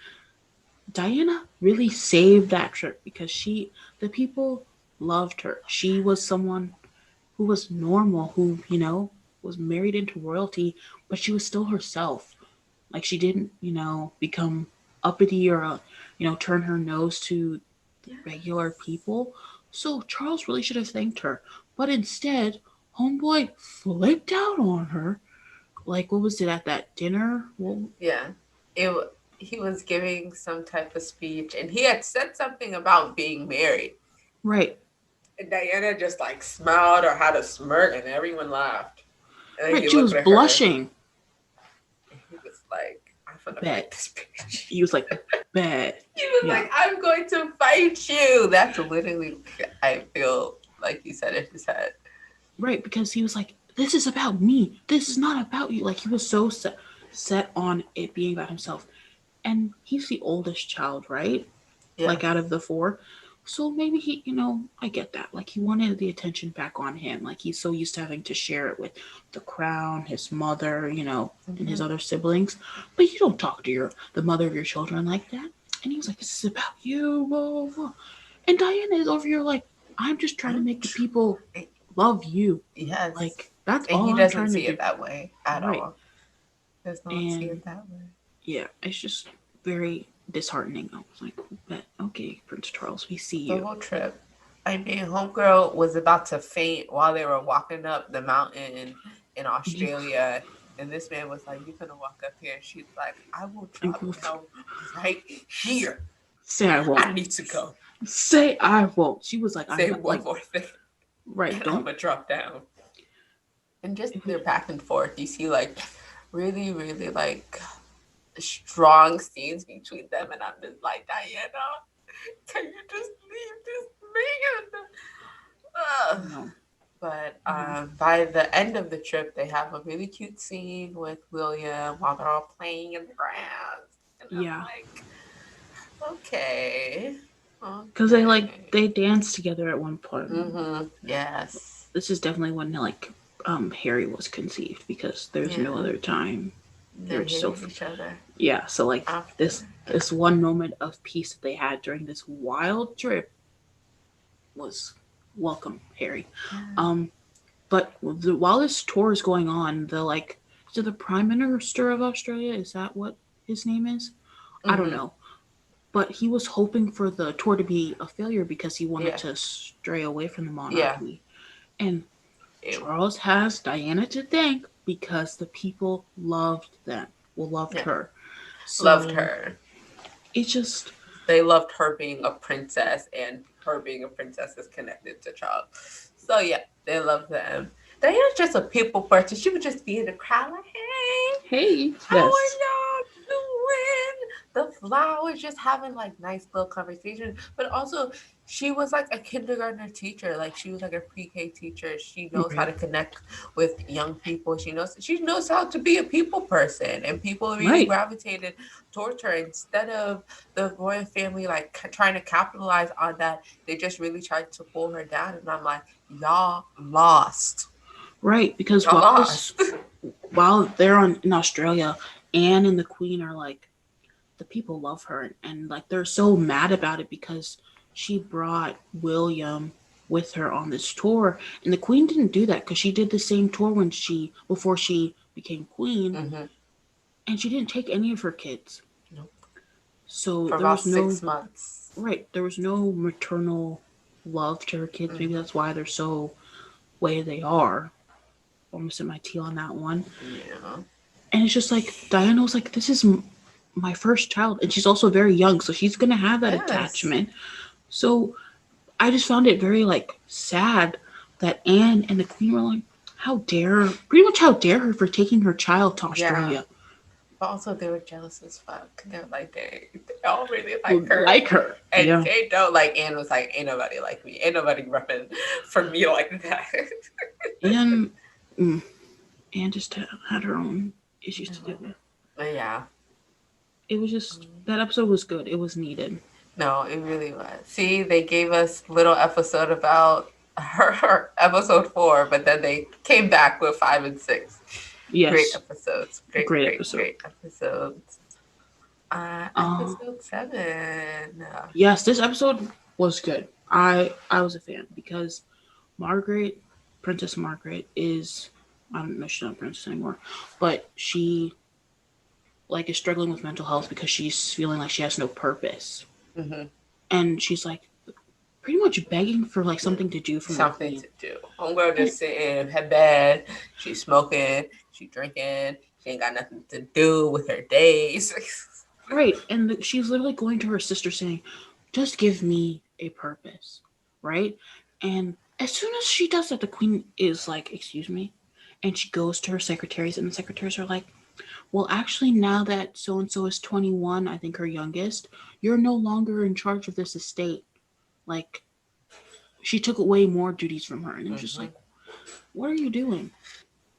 Diana really saved that trip because the people loved her. She was someone who was normal, who, you know, was married into royalty, but she was still herself. Like she didn't, you know, become uppity or, you know, turn her nose to regular people. So Charles really should have thanked her. But instead, Homeboy flipped out on her. Like, what was it at that dinner? Well, Yeah. It, he was giving some type of speech and he had said something about being married. right. And Diana just like smiled or had a smirk and everyone laughed. And then Right. he She was looked at her blushing. and he was like, I gonna fight Bet. this bitch. He was like, bet. He was Yeah. like, I'm going to fight you. That's literally, I feel like he said in his head. Right, because he was like, this is about me. This is not about you. Like, he was so set on it being about himself. And he's the oldest child, right? Yeah. Like, out of the four. So maybe he, I get that. Like, he wanted the attention back on him. Like, he's so used to having to share it with the crown, his mother, and his other siblings. But you don't talk to the mother of your children like that. And he was like, this is about you. Whoa, whoa. And Diana is over here like, I'm just trying to make the people love you. Yes. Like, that's And all he I'm doesn't trying to see do. it that way at Right. all. Does not see And it that way. yeah, it's just very disheartening. I was like, but okay, Prince Charles, we see The you. whole trip. I mean, homegirl was about to faint while they were walking up the mountain in Australia. And this man was like, you're going to walk up here. And she's like, I will drop down right here. Say I won't. I need to go. Say I won't. She was like, Say I'm one like, more thing. right, And don't. I'm going to drop down. And just their back and forth, you see like really, really like strong scenes between them. And I'm just like, Diana, can you just leave this man? No. But by the end of the trip, they have a really cute scene with William while they're all playing in the grass. And Yeah. I'm like, okay. Because they danced together at one point. Mm-hmm. Yes. This is definitely when Harry was conceived, because there's no other time. They're so each other. Yeah, so like this one moment of peace that they had during this wild trip was welcome, Harry. But while this tour is going on, the Prime Minister of Australia, is that what his name is? Mm-hmm. I don't know. But he was hoping for the tour to be a failure because he wanted to stray away from the monarchy. Yeah. And Charles has Diana to thank because the people loved them. Well, loved her. So loved her. It's just... They loved her being a princess, and her being a princess is connected to Charles. So, yeah, they loved them. Diana's just a people person. She would just be in the crowd like, hey, how are y'all doing? The flowers, just having like nice little conversations. But also, she was like a kindergartner teacher. Like, she was like a pre-K teacher. She knows how to connect with young people. She knows how to be a people person. And people really gravitated towards her. Instead of the royal family like trying to capitalize on that, they just really tried to pull her down. And I'm like, y'all lost. Right, because while they're in Australia, Anne and the Queen are like, the people love her, and like they're so mad about it because she brought William with her on this tour, and the Queen didn't do that because she did the same tour before she became Queen, and she didn't take any of her kids. Nope. So for about 6 months. Right, there was no maternal love to her kids. Maybe that's why they're so way they are. Almost at my tea on that one. Yeah. And it's just like Diana was like, this is my first child, and she's also very young, so she's gonna have that attachment. So I just found it very like sad that Anne and the Queen were like, how dare her for taking her child to Australia. Yeah. But also they were jealous as fuck. They were like, they all really like her. And they don't like. Anne was like, ain't nobody like me. Ain't nobody repping for me like that. Anne just had her own issues to deal with. But yeah. It was just, that episode was good. It was needed. No, it really was. See, they gave us little episode about her episode 4, but then they came back with 5 and 6. Yes. Great episodes. Great episodes. Episode 7. Yes, this episode was good. I was a fan because Princess Margaret is, I don't know, she's not a princess anymore, but she like is struggling with mental health because she's feeling like she has no purpose. And she's like pretty much begging for like something to do from something to do. Homegirl just sitting in her bed, she's smoking, she's drinking, she ain't got nothing to do with her days. Right, and she's literally going to her sister saying, just give me a purpose, right? And as soon as she does that, the Queen is like, excuse me? And she goes to her secretaries, and the secretaries are like, Well, actually, now that so and so is 21, I think her youngest, you're no longer in charge of this estate. Like, she took away more duties from her. And it was just like, Mm-hmm. what are you doing?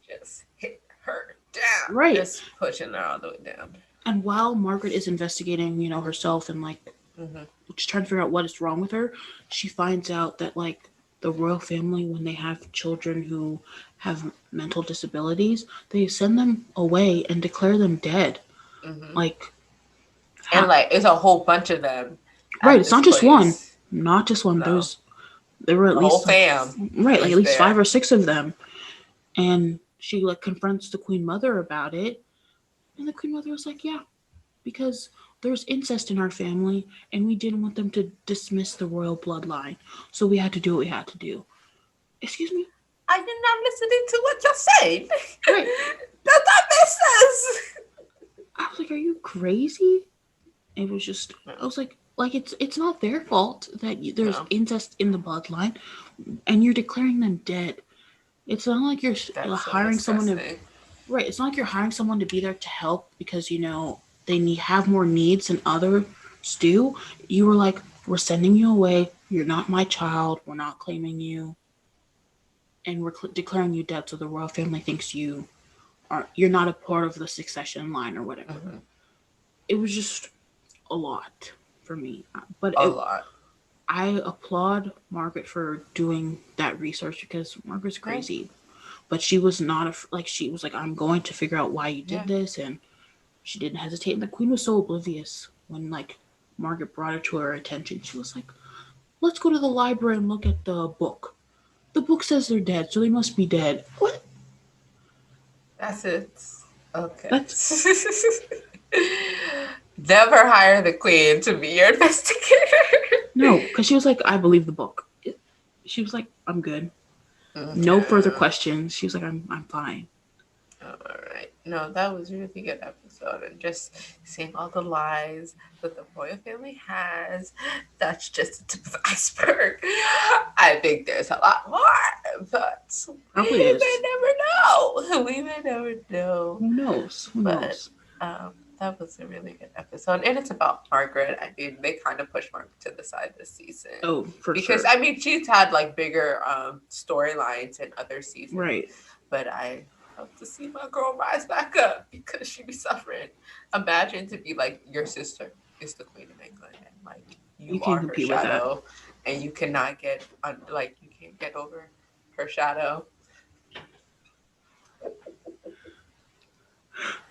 Just hit her down. Right. Just pushing her all the way down. And while Margaret is investigating, herself and like Mm-hmm. just trying to figure out what is wrong with her, she finds out that like the royal family, when they have children who have mental disabilities, they send them away and declare them dead. Mm-hmm. Like, And how? like it's a whole bunch of them Right, at it's this not just one. place. Not just one. No, There were at the whole least like, fam right, like at is least five there. or six of them. And she like confronts the queen mother about it, and the queen mother was like, yeah, because there's incest in our family, and we didn't want them to dismiss the royal bloodline, so we had to do what we had to do. Excuse me. Are you not listening to what you're saying? Right. Does that make sense? I was like, are you crazy? It was just, No, I was like it's not their fault that there's no, incest in the bloodline, and you're declaring them dead. It's not like you're that's so hiring someone to, disgusting. right. It's not like you're hiring someone to be there to help because they need have more needs than others do. You were like, we're sending you away. You're not my child. We're not claiming you, and we're declaring you dead. So the royal family thinks you're not a part of the succession line or whatever. Mm-hmm. It was just a lot for me, but A lot. I applaud Margaret for doing that research because Margaret's Yeah, crazy. But she was not like she was like, I'm going to figure out why you yeah. did this, and she didn't hesitate. And the queen was so oblivious when like Margaret brought it to her attention. She was like, let's go to the library and look at the book. The book says they're dead, so they must be dead. What? That's it. Okay. That's Never hire the queen to be your investigator. no, because she was like, I believe the book. She was like, I'm good. No further Okay. questions. She was like, I'm fine. All right. No, that was a really good episode. And just seeing all the lies that the royal family has, that's just the tip of the iceberg. I think there's a lot more, but we Probably may is. never know. We may never know. Who knows? Who But knows? that was a really good episode. And it's about Margaret. I mean, they kind of pushed Margaret to the side this season. Oh, for Because, sure. I mean, she's had like bigger storylines in other seasons. Right. But I hope to see my girl rise back up because she be suffering. Imagine to be like your sister is the Queen of England and like You you can't are her compete with that. shadow and you cannot get, like, you can't get over her shadow.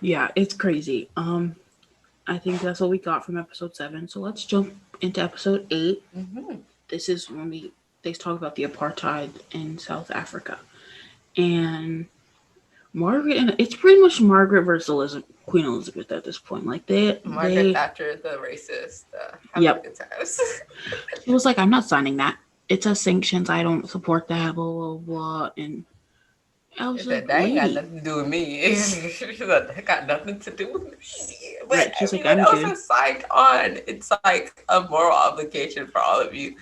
Yeah, it's crazy. I think that's what we got from episode 7. So let's jump into episode 8. Mm-hmm. This is when they talk about the apartheid in South Africa, and Margaret, and it's pretty much Margaret versus Queen Elizabeth at this point. Like Margaret Thatcher, the racist, having yep. a good times. She was like, I'm not signing that. It says sanctions. I don't support that. Blah blah blah. And I She was like, said, that ain't got lady, nothing to do with me. She said, that got nothing to do with me. But right? She's like, everyone I'm else good. has signed on. It's like a moral obligation for all of you.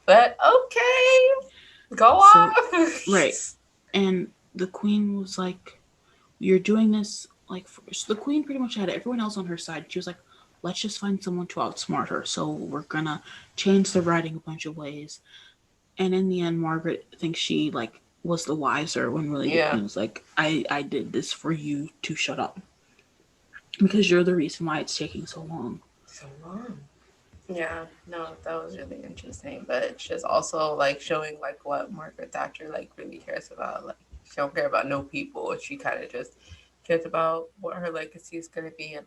But okay, go So off. right, and the queen was like, you're doing this like first. The queen pretty much had everyone else on her side. She was like, let's just find someone to outsmart her. So we're gonna change the writing a bunch of ways. And in the end, Margaret thinks she like was the wiser when really the Yeah, queen was like, I did this for you to shut up because you're the reason why it's taking so long. so long. Yeah, no, that was really interesting. But it's just also like showing like what Margaret Thatcher like really cares about. Like she don't care about no people. She kind of just cares about what her legacy is gonna be, and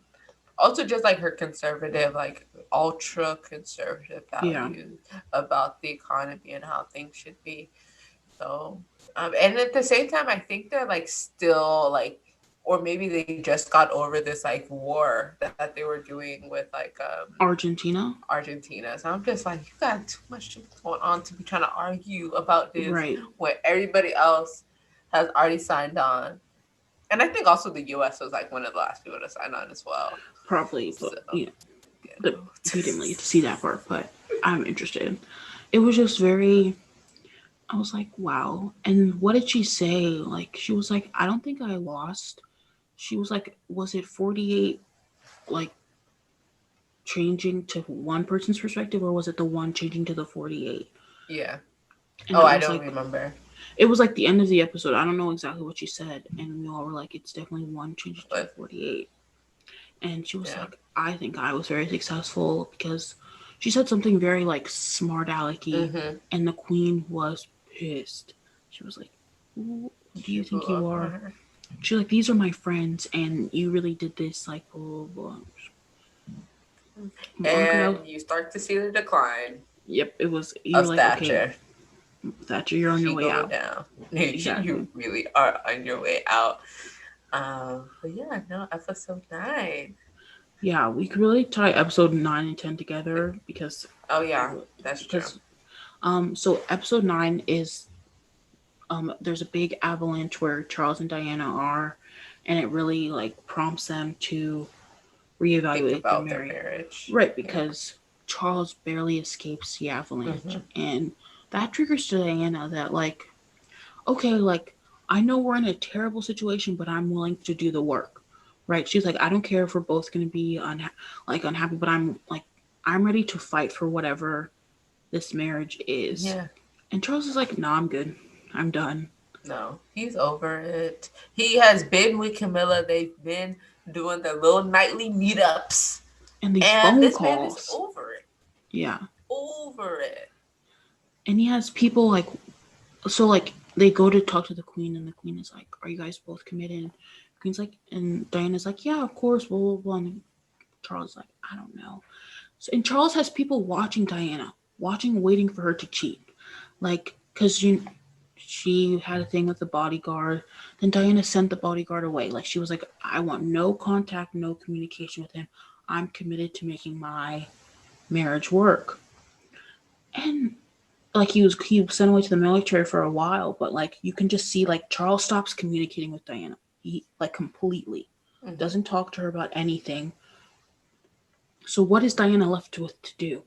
also just like her conservative, like ultra conservative Yeah, values about the economy and how things should be. So, and at the same time, I think they're like still like, or maybe they just got over this like war that they were doing with like Argentina. Argentina. So I'm just like, you got too much shit going on to be trying to argue about this Right. when everybody else has already signed on. And I think also the U.S. was like one of the last people to sign on as well. Probably, but So, the, you we didn't really get to see that part. But I'm interested. It was just very. I was like, wow. And what did she say? Like, she was like, I don't think I lost. she was like, was it 48, like changing to one person's perspective, or was it the one changing to the 48? Yeah. And Oh, it I was don't like, remember. it was like the end of the episode. I don't know exactly what she said, and we all were like, it's definitely one changing to the But 48. And she was yeah. like, I think I was very successful because she said something very like smart alecky, Mm-hmm. and the queen was pissed. She was like, who do She you blew think you up on are? her. She's like, these are my friends, and you really did this, like, blah, blah, blah. Margaret, And you start to see the decline yep, it was, you're of like, okay, Thatcher. Thatcher, you're on your She way going out. down. Exactly. You really are on your way out. But yeah, no, episode 9. Yeah, we could really tie episode 9 and 10 together because Oh it yeah, was, that's true. because, so episode 9 is, there's a big avalanche where Charles and Diana are, and it really like prompts them to Think reevaluate their about their marriage. marriage. Right, Yeah. because Charles barely escapes the avalanche, Hmm. and that triggers to Diana that like, okay, like I know we're in a terrible situation, but I'm willing to do the work. Right? She's like, I don't care if we're both gonna be unhappy, but I'm like, I'm ready to fight for whatever this marriage is. Yeah. And Charles is like, nah, I'm good. I'm done. No, he's over it. He has been with Camilla. They've been doing their little nightly meetups, And these and phone this man is calls. over it. Yeah. Over it. And he has people like, so like they go to talk to the queen, and the queen is like, are you guys both committed? And Queen's like, and Diana's like, yeah, of course, blah, blah, blah. And Charles is like, I don't know. So, and Charles has people watching Diana, watching, waiting for her to cheat. Like, because she had a thing with the bodyguard. Then Diana sent the bodyguard away. Like, she was like, I want no contact, no communication with him. I'm committed to making my marriage work. And like he was sent away to the military for a while, but like you can just see like Charles stops communicating with Diana. He like completely Hmm. doesn't talk to her about anything. So what is Diana left with to do?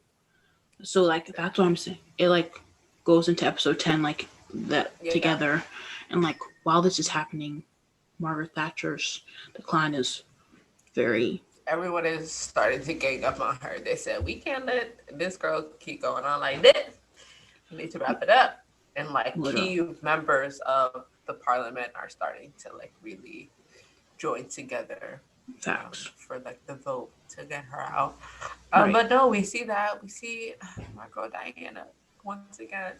So like that's what I'm saying. It like goes into episode 10 like that Yeah. together, and like while this is happening, Margaret Thatcher's decline is very Everyone is starting to gang up on her. They said, we can't let this girl keep going on like this. We need to wrap it up. And like little key members of the parliament are starting to like really join together facts. for like the vote to get her out. Right. But no, we see that. We see my girl Diana once again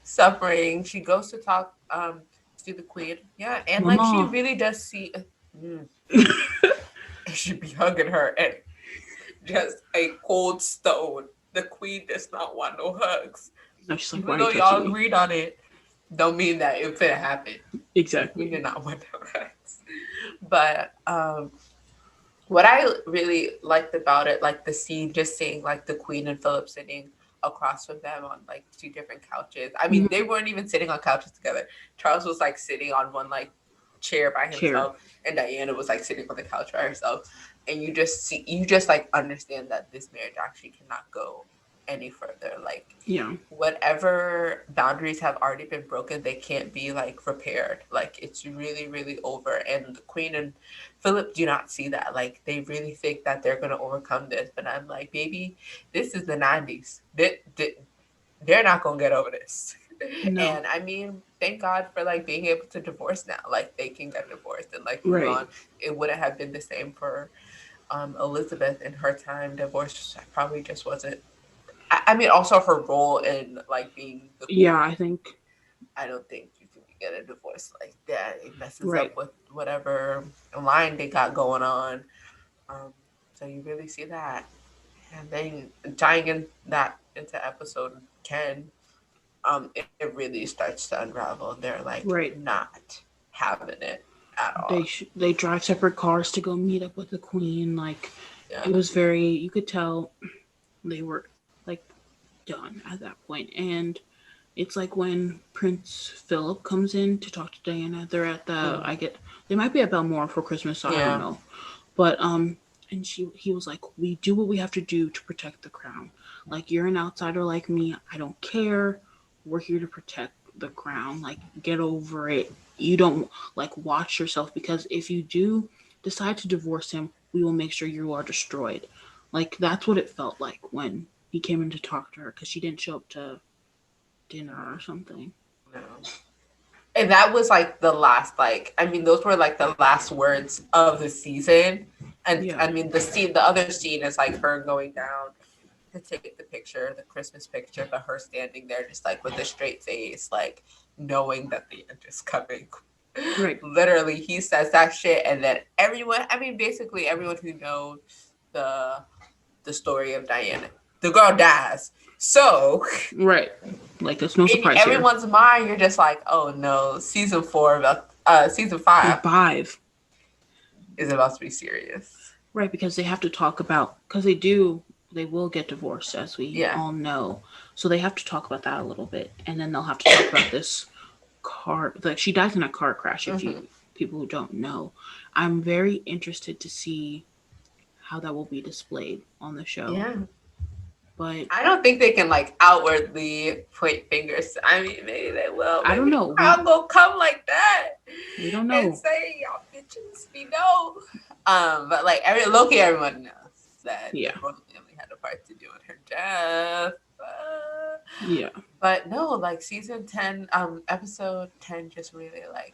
suffering. She goes to talk to the queen. Yeah. And like she Mama. really does see. Mm, she be hugging her and just a cold stone. The queen does not want no hugs. No, she's like, why Even are you though touching y'all me? agreed on it, don't mean that if it happened, the queen Exactly. did not want no hugs. But what I really liked about it, like the scene, just seeing like the queen and Philip sitting across from them on like two different couches. I mean, Mhm. they weren't even sitting on couches together. Charles was like sitting on one like chair by Chair. himself, and Diana was like sitting on the couch by herself. And you just like understand that this marriage actually cannot go any further. Like Yeah. whatever boundaries have already been broken, they can't be like repaired. Like it's really, really over. And the queen and Philip do not see that. Like they really think that they're gonna overcome this. But I'm like, baby, this is the 90s. They're not gonna get over this. No. And I mean, thank God for like being able to divorce now. Like they can get divorced and like move Right. on. It wouldn't have been the same for Elizabeth in her time. Divorce probably just wasn't. I mean, also her role in like being the Yeah, queen. I think I don't think you can get a divorce like that. It messes right. up with whatever line they got going on. Um, so you really see that, and then tying in that into episode 10, it really starts to unravel. They're like Right. not having it at all. They drive separate cars to go meet up with the queen. Like Yeah. it was very, you could tell they were like done at that point. And it's like when Prince Philip comes in to talk to Diana. They're at the, Mm. I get, they might be at Balmoral for Christmas. So I don't Yeah. know. But and he was like, we do what we have to do to protect the crown. Like you're an outsider like me. I don't care. We're here to protect the crown. Like get over it. You don't like watch yourself, because if you do, decide to divorce him, we will make sure you are destroyed. Like, that's what it felt like when he came in to talk to her because she didn't show up to dinner or something. No. And that was like the last, like, I mean, those were like the last words of the season. And Yeah. I mean, the other scene is like her going down to take the picture, the Christmas picture, but her standing there just like with a straight face, like knowing that the end is coming. Right. Literally, he says that shit, and then everyone, I mean, basically everyone who knows the the story of Diana, the girl dies. So Right. Like, there's no in surprise here. everyone's mind, you're just like, oh no, season five Five. is about to be serious. Right, because they have to talk about, because they will get divorced, as we Yeah. all know. So they have to talk about that a little bit. And then they'll have to talk about this car. Like, she dies in a car crash, if you Mm-hmm. people who don't know. I'm very interested to see how that will be displayed on the show. Yeah. But I don't think they can like outwardly point fingers. I mean, maybe they will. I don't Maybe the know. crowd will come like that We don't and know. say, "Y'all bitches, we know." But like Loki, everyone knows that the Yeah. royal family had a part to do in her death. Yeah. But no, like season 10, episode 10, just really like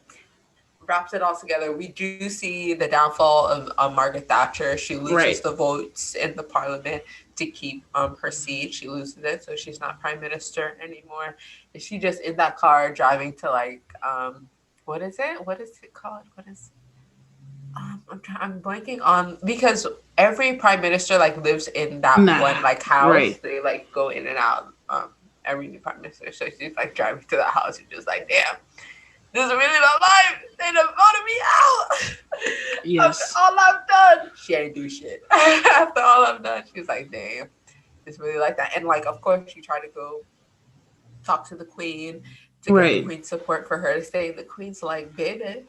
wraps it all together. We do see the downfall of Margaret Thatcher. She loses Right. the votes in the parliament to keep her seat. She loses it, so she's not prime minister anymore. And she just in that car driving to like what is it? What is it called? What is I'm blanking on because every prime minister like lives in that Nah. one like house. Right. They like go in and out. Every new prime minister, so she's like driving to that house and just like, damn, this is really my life. They done voted me out. After Yes. all I've done. She ain't do shit. After all I've done, she was like, damn, it's really like that. And like, of course, she tried to go talk to the queen to get the Right. queen's support for her to stay. The queen's like, baby,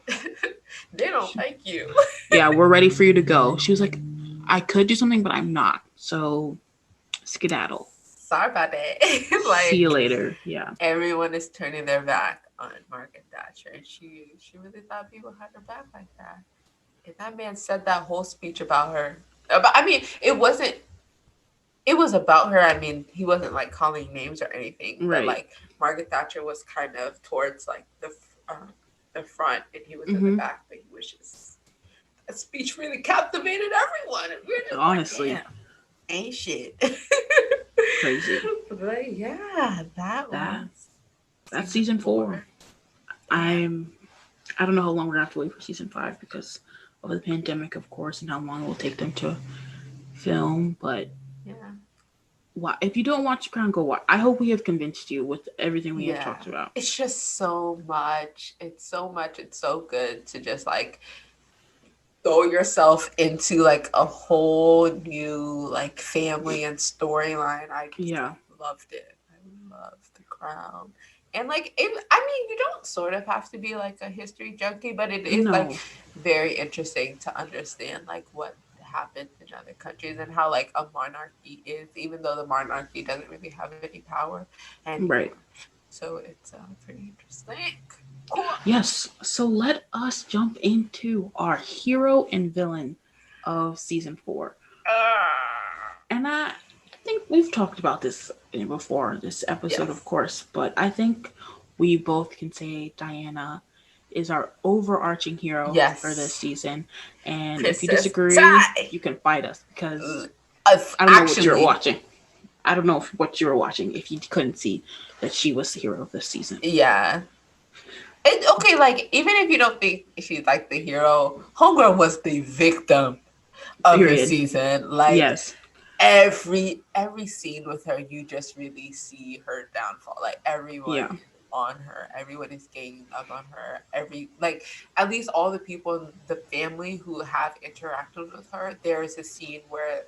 they don't like you. Yeah, we're ready for you to go. She was like, I could do something, but I'm not. So skedaddle. Sorry about that. See you Like, later. Yeah. everyone is turning their back on Margaret Thatcher. And she really thought people had her back like that. And that man said that whole speech about her. But I mean, it was about her. I mean, he wasn't like calling names or anything, but Right. like Margaret Thatcher was kind of towards like the front, and he was in the Mm-hmm. back. But he was just that speech really captivated everyone, and we are just Honestly. like, damn, ain't shit. Crazy. But yeah, that That was that's season 4. Yeah. I don't know how long we're gonna have to wait for season 5 because of the pandemic, of course, and how long it will take them to film. But Yeah. if you don't watch The Crown, go watch. I hope we have convinced you with everything we have Yeah. talked about. It's just so much. It's so much. It's so good to just like throw yourself into like a whole new like family and storyline. I just Yeah. loved it. I loved The Crown. And like I mean, you don't sort of have to be like a history junkie, but it is like No. very interesting to understand like what happened in other countries and how like a monarchy is, even though the monarchy doesn't really have any power anymore. Right. So it's pretty interesting. Cool. Yes. So let us jump into our hero and villain of season 4. And I think we've talked about this before this episode, Yes. of course, but I think we both can say Diana is our overarching hero Yes. for this season. And if you Princess disagree, Di. you can fight us because I don't know what you were Actually, watching. I don't know what you were watching if you couldn't see that she was the hero of this season. yeah. Okay, like even if you don't think she's like the hero, Homegirl was the victim of the Period. season. Like Yes. every scene with her, you just really see her downfall. Like everyone Yeah. on her, everyone is ganging up on her. Like at least all the people in the family who have interacted with her, there is a scene where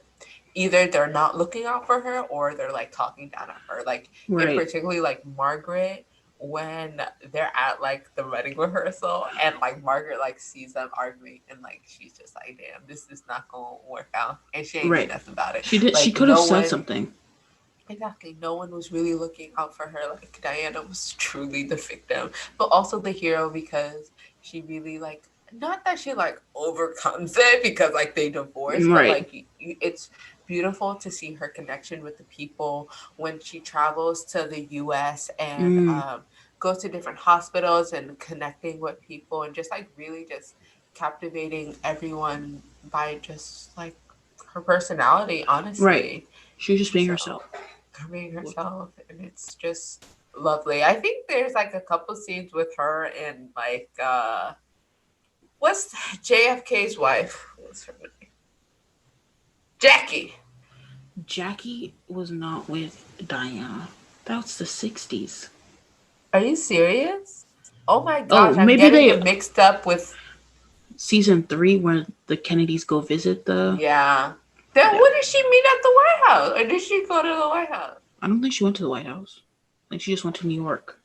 either they're not looking out for her or they're like talking down on her. Like in Right. particularly like Margaret when they're at like the wedding rehearsal and like Margaret like sees them arguing and like she's just like, damn, this is not gonna work out, and she ain't Right. do nothing about it. She did. Like She could have no said one, something. exactly, no one was really looking out for her. Like Diana was truly the victim, but also the hero because she really like not that she like overcomes it because like they divorce, but Right. like it's beautiful to see her connection with the people when she travels to the U.S. and Mm, goes to different hospitals and connecting with people and just like really just captivating everyone by just like her personality, right. honestly. She was just being So herself. her being herself, and it's just lovely. I think there's like a couple scenes with her and like what's JFK's wife? What's her name? Jackie. Jackie was not with Diana. That's the 60s. Are you serious? Oh my Oh, gosh, I'm maybe getting they it mixed up with season 3 where the Kennedys go visit the. yeah. Then Yeah. what did she meet at the White House? Or did she go to the White House? I don't think she went to the White House. Like she just went to New York.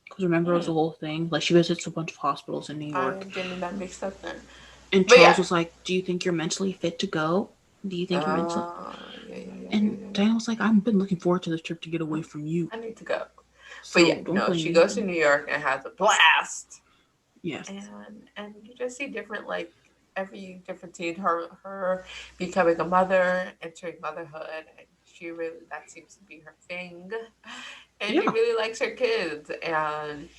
Because remember, it was Hmm. the whole thing. Like she visits a bunch of hospitals in New York. I'm getting that mixed up then. And But Charles yeah. was like, "Do you think you're mentally fit to go? Do you think you're mentally?" Yeah, yeah, yeah, yeah, And yeah, yeah. Diana was like, "I've been looking forward to this trip to get away from you. I need to go. But yeah, So don't no, blame she me." goes to New York and has a blast. Yes. And you just see different like every different teen her becoming a mother, entering motherhood, and she really that seems to be her thing, and she Yeah. really likes her kids. And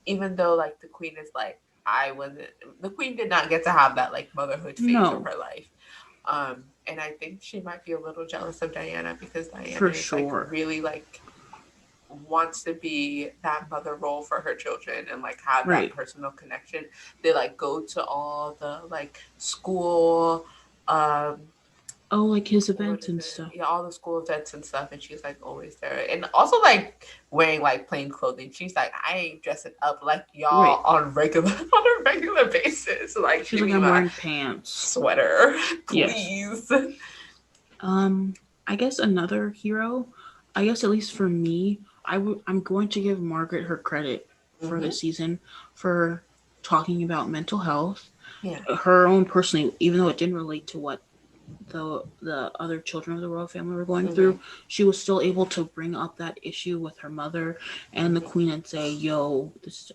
even though like the queen is like I wasn't the queen did not get to have that like motherhood phase of No, her life. And I think she might be a little jealous of Diana because Diana for is like sure. really like wants to be that mother role for her children and like have that Right. personal connection. They like go to all the like school um Oh, like his what events is and it? stuff. Yeah, all the school events and stuff, and she's like always there. And also like wearing like plain clothing. She's like, I ain't dressing up like Right. y'all on regular on a regular basis. Like, She's give like, me "I'm my wearing pants." sweater, Yes. please. Um, I guess another hero, I guess at least for me, I'm going to give Margaret her credit for Mm-hmm. this season for talking about mental health. Yeah. Her own personally, even though it didn't relate to what the other children of the royal family were going Mm-hmm. through, she was still able to bring up that issue with her mother and the Mm-hmm. queen and say, "Yo, this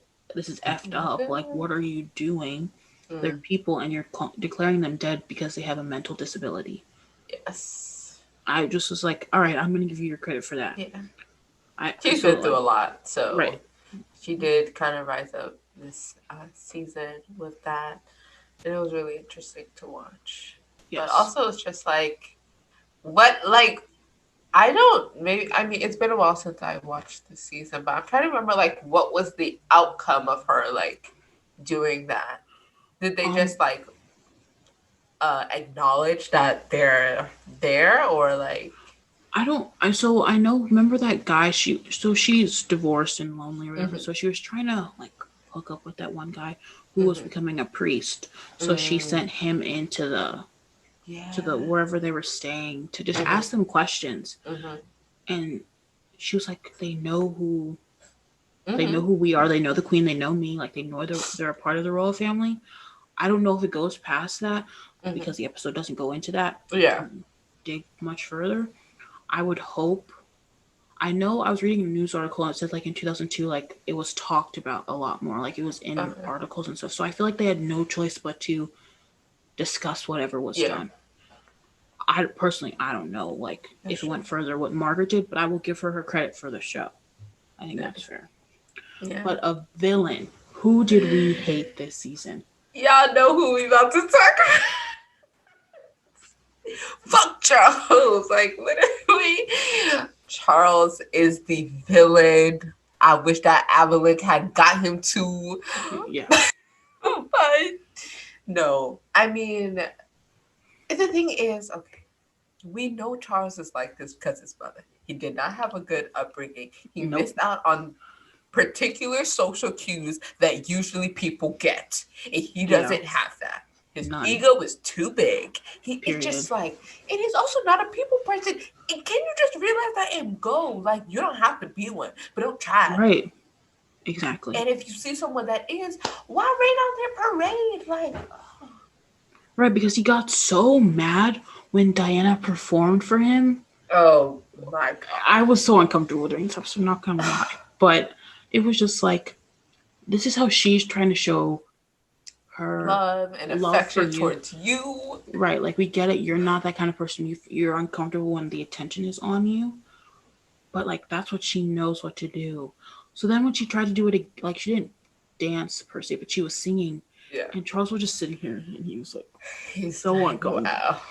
is effed up. Like, Mm-hmm. what are you doing? They're people, and you're declaring them dead because they have a mental disability." Yes. I just was like, all right, I'm gonna give you your credit for that. Yeah. I She's so been through like a lot, so right, she did kind of rise up this season with that, and it was really interesting to watch. But yes, also, it's just like what like I don't maybe I mean it's been a while since I watched the season, but I'm trying to remember like what was the outcome of her like doing that. Did they um, just like acknowledge that they're there or like I don't. I so I know. Remember that guy? She's divorced and lonely or whatever. mm-hmm, So she was trying to like hook up with that one guy who was mm-hmm, becoming a priest. So she mm, sent him into the yeah, wherever they were staying to just mm-hmm, ask them questions. mm-hmm, And she was like, they know mm-hmm, who we are. They know the queen. They know me. Like they know they're a part of the royal family. I don't know if it goes past that mm-hmm. because the episode doesn't go into that Yeah. and dig much further. I would hope. I know I was reading a news article and it said like in 2002, like it was talked about a lot more, like it was in Okay. articles and stuff. So I feel like they had no choice but to discuss whatever was Yeah. done. I personally, I don't know, like That's if it true. went further what Margaret did, but I will give her credit for the show. I think that's Nice. fair. Yeah. But a villain, who did we hate this season? Y'all know who we about to talk about. Fuck Charles. Like literally, Charles is the villain. I wish that Avalanche had got him too. Yeah, But no. I mean, the thing is, okay, we know Charles is like this because his mother. He did not have a good upbringing. He nope, missed out on particular social cues that usually people get. And he yeah, doesn't have that. His none. ego is too big. He it's Period. just like, and he's also not a people person. And can you just realize that and go? Like you don't have to be one, but don't try. Right, exactly. And if you see someone that is, why rain on their parade? Like, Right, because he got so mad when Diana performed for him. oh my I god. was so uncomfortable during this episode, I'm not gonna lie. But it was just like, this is how she's trying to show her love and love for affection you. towards you. Right, like we get it. You're not that kind of person. You're uncomfortable when the attention is on you, but like that's what she knows what to do. So then when she tried to do it, like she didn't dance per se, but she was singing, Yeah. and Charles was just sitting here, and he was like He's so like, uncomfortable. wow.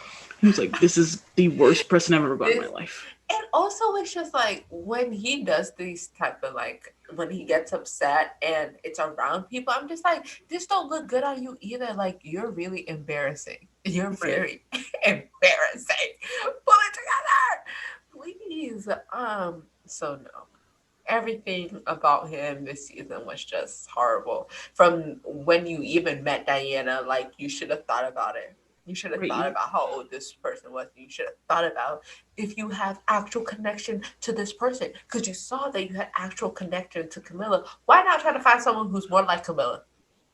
He was like, "This is the worst person I've ever got in This my life." and also it's just like when he does these type of like when he gets upset and it's around people, I'm just like, this don't look good on you either. Like you're really embarrassing. You're Right, very embarrassing. Pull it together. Please. So no. Everything about him this season was just horrible. From when you even met Diana, like you should have thought about it. You should have right. thought You about how old this person was. You should have thought about if you have actual connection to this person, because you saw that you had actual connection to Camilla. Why not try to find someone who's more like Camilla?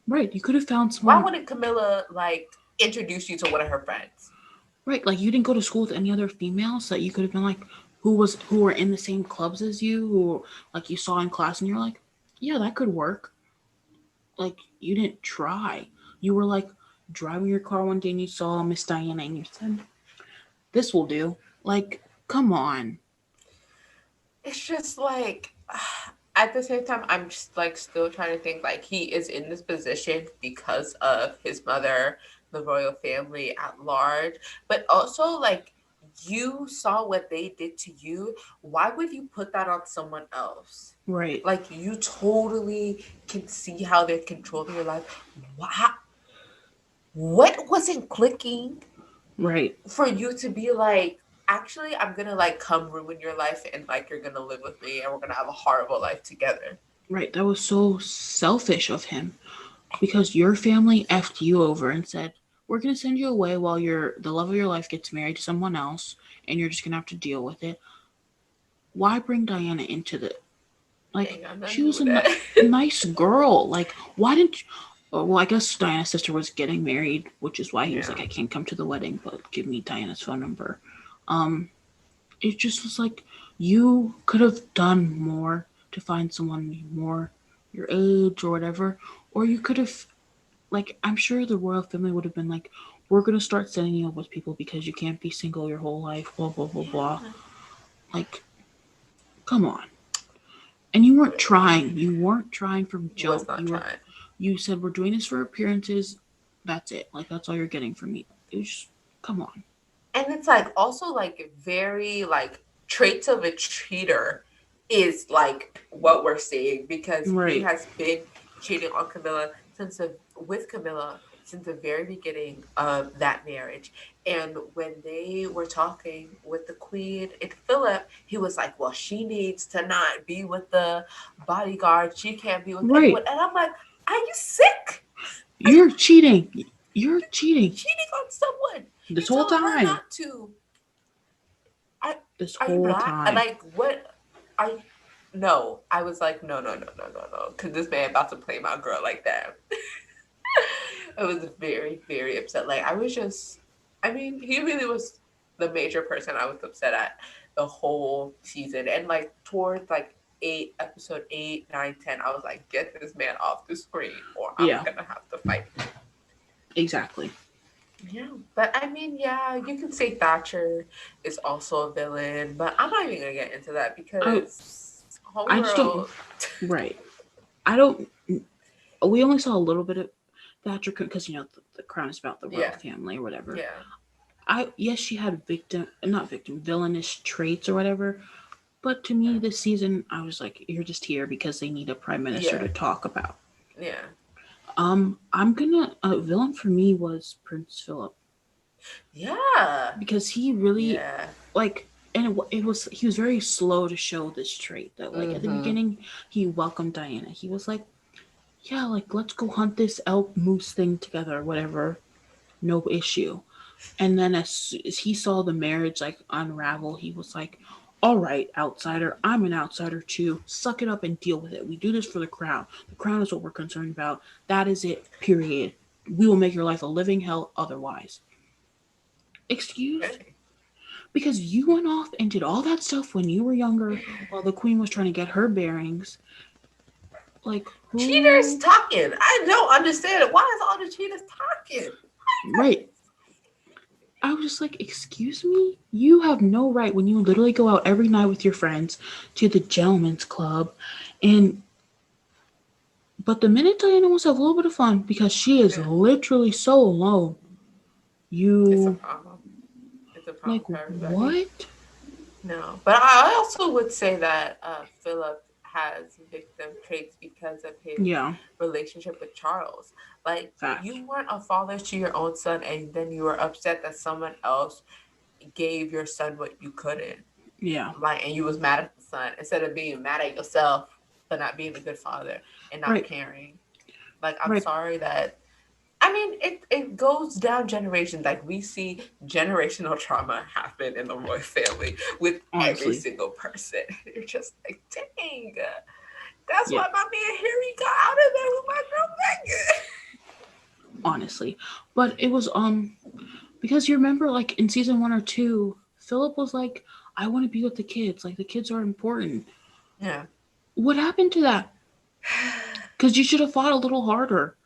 right. You could have found Why someone. wouldn't Camilla like introduce you to one of her friends? Right, like you didn't go to school with any other females that you could have been like, who were in the same clubs as you, who like you saw in class, and you're like, yeah, that could work. Like you didn't try. You were like driving your car one day and you saw Miss Diana and you said, "This will do." Like, come on. It's just like at the same time I'm just like still trying to think like he is in this position because of his mother, the royal family at large, but also like you saw what they did to you. Why would you put that on someone else? Right, Like you totally can see how they're controlling your life. What wasn't clicking right, for you to be like, actually, I'm gonna like come ruin your life and like you're gonna live with me and we're gonna have a horrible life together. right. That was so selfish of him because your family effed you over and said, "We're gonna send you away while the love of your life gets married to someone else, and you're just gonna have to deal with it." Why bring Diana into the He like? ain't got She nothing to do was with that. a nice girl. Like, why didn't? Well, I guess Diana's sister was getting married, which is why he was Yeah. like, "I can't come to the wedding, but give me Diana's phone number." Um, it just was like you could have done more to find someone more your age or whatever, or you could have like I'm sure the royal family would have been like, "We're gonna start setting you up with people because you can't be single your whole life." Blah blah blah blah. Yeah. Like, come on. And you weren't trying. You weren't trying from He was jump. not trying. You said we're doing this for appearances. That's it. Like that's all you're getting from me. It was just, come on. And it's like also like very like traits of a cheater is like what we're seeing because he Right. has been cheating on Camilla since the with Camilla since the very beginning of that marriage. And when they were talking with the queen and Philip, he was like, well, she needs to not be with the bodyguard. She can't be with anyone. Right. And I'm like, are you sick? Are you You're cheating. You're cheating cheating on someone? You this whole told her time. not to. I This are you whole not? time. Like what? I no. I was like no. Because this man about to play my girl like that. I was very upset. Like I was just. I mean, he really was the major person I was upset at the whole season, and like towards like episode 8, 9, 10, I was like, get this man off the screen, or I'm Yeah. gonna have to fight. Exactly. Yeah, but I mean, yeah, you can say Thatcher is also a villain, but I'm not even gonna get into that I because I just don't. Homegirl, Right. I don't. We only saw a little bit of Thatcher because the crown is about the royal yeah, family or whatever. yeah, I yes, she had not victim, villainous traits or whatever. But to me, this season, I was like, you're just here because they need a prime minister yeah, to talk about. yeah, I'm gonna villain for me was Prince Philip yeah, because he really yeah. like, and it was he was very slow to show this trait that like at the Mm-hmm. beginning he welcomed Diana. He was like, yeah, like let's go hunt this elk moose thing together, whatever, no issue. And then as he saw the marriage like unravel, he was like, all right, outsider, I'm an outsider too. Suck it up and deal with it. We do this for the crown. The crown is what we're concerned about. That is it, period. We will make your life a living hell otherwise. Excuse? Okay. Because you went off and did all that stuff when you were younger while the queen was trying to get her bearings. Like Cheaters who? talking. I don't understand it. Why is all the cheaters talking? Right. I was just like, excuse me? You have no right when you literally go out every night with your friends to the gentleman's club and but the minute Diana wants to have a little bit of fun because she is Yeah, literally so alone, it's a you problem. It's a problem like for everybody. what? No, but I also would say that Philip has victim traits because of his Yeah, relationship with Charles. Like, fact. you weren't a father to your own son, and then you were upset that someone else gave your son what you couldn't. Yeah. Like, and you was mad at the son instead of being mad at yourself for not being a good father and not Right. caring. Like, I'm Right. sorry that I mean, it goes down generations. Like, we see generational trauma happen in the royal family with every Honestly. single person. You're just like, dang, that's Yeah. why my man Harry got out of there with my girl Megan. Honestly. But it was because you remember like in season 1 or 2, Philip was like, I want to be with the kids. Like the kids are important. Yeah. What happened to that? Because you should have fought a little harder.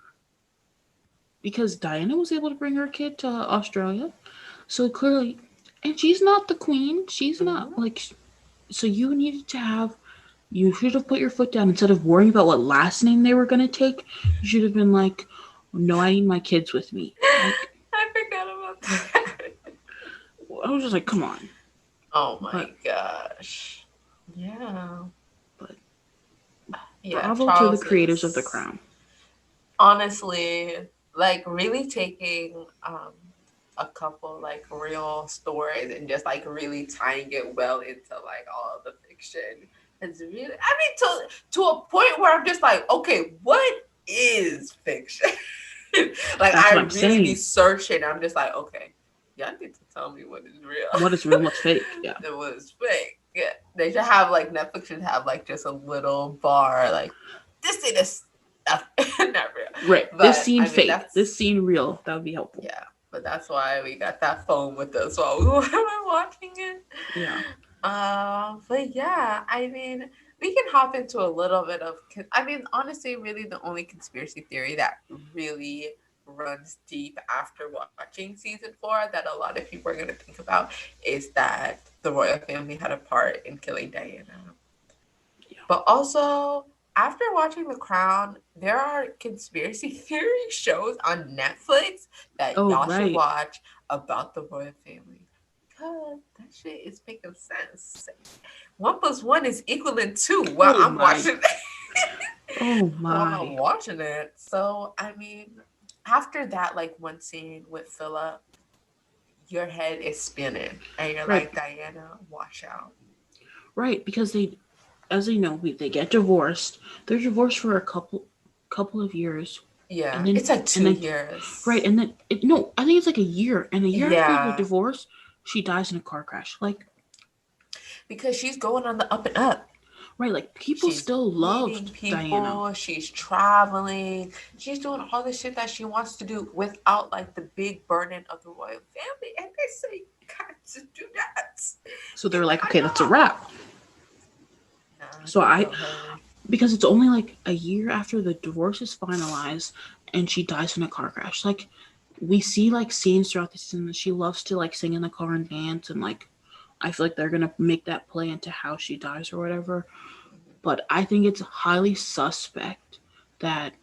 Because Diana was able to bring her kid to Australia. So clearly, and she's not the queen. She's not Mm-hmm. like, so you needed to have, you should have put your foot down instead of worrying about what last name they were going to take. You should have been like, no, I need my kids with me. Like, I forgot about that. I was just like, come on. Oh my But, gosh. Yeah. but Yeah, bravo to the Charles creators of The is Crown. honestly like really taking a couple like real stories and just like really tying it well into like all the fiction. It's really, I mean, to a point where I'm just like, okay, what is fiction? Like, That's what I I'm really be saying. searching. I'm just like, okay, y'all need to tell me what is real. What is real and what's fake? Yeah. It was fake. Yeah, they should have like Netflix should have like just a little bar like this thing is not real. Right. This But scene I mean fake. that's This scene real. That would be helpful. yeah. But that's why we got that phone with us while we were watching it. Yeah. But yeah, I mean, we can hop into a little bit of. I mean, honestly, really, the only conspiracy theory that really runs deep after watching season 4 that a lot of people are going to think about is that the royal family had a part in killing Diana. Yeah. But also, after watching The Crown, there are conspiracy theory shows on Netflix that Oh, y'all should right. watch about the royal family. Because that shit is making sense. 1 plus 1 is equaling 2 while Oh, I'm my. watching it. Oh, While my. I'm watching it. So, I mean, after that, like one scene with Philip, your head is spinning. And you're Right. like, Diana, watch out. Right. Because they, as you know, they get divorced. They're divorced for a couple of years, Yeah, and then it's like and two then years. right, and then no, I think it's like a year, and a year after the Yeah, divorce, she dies in a car crash. Like, because she's going on the up and up. right, like people She's still meeting loved Diana. people, she's traveling, she's doing all the shit that she wants to do without like the big burden of the royal family. And they say, you got to do that. So You they're like, okay, that's a cannot. wrap. Nah, So they I, killed her. because it's only like a year after the divorce is finalized, and she dies in a car crash. Like, we see like scenes throughout the season that she loves to like sing in the car and dance, and like I feel like they're gonna make that play into how she dies or whatever. But I think it's highly suspect that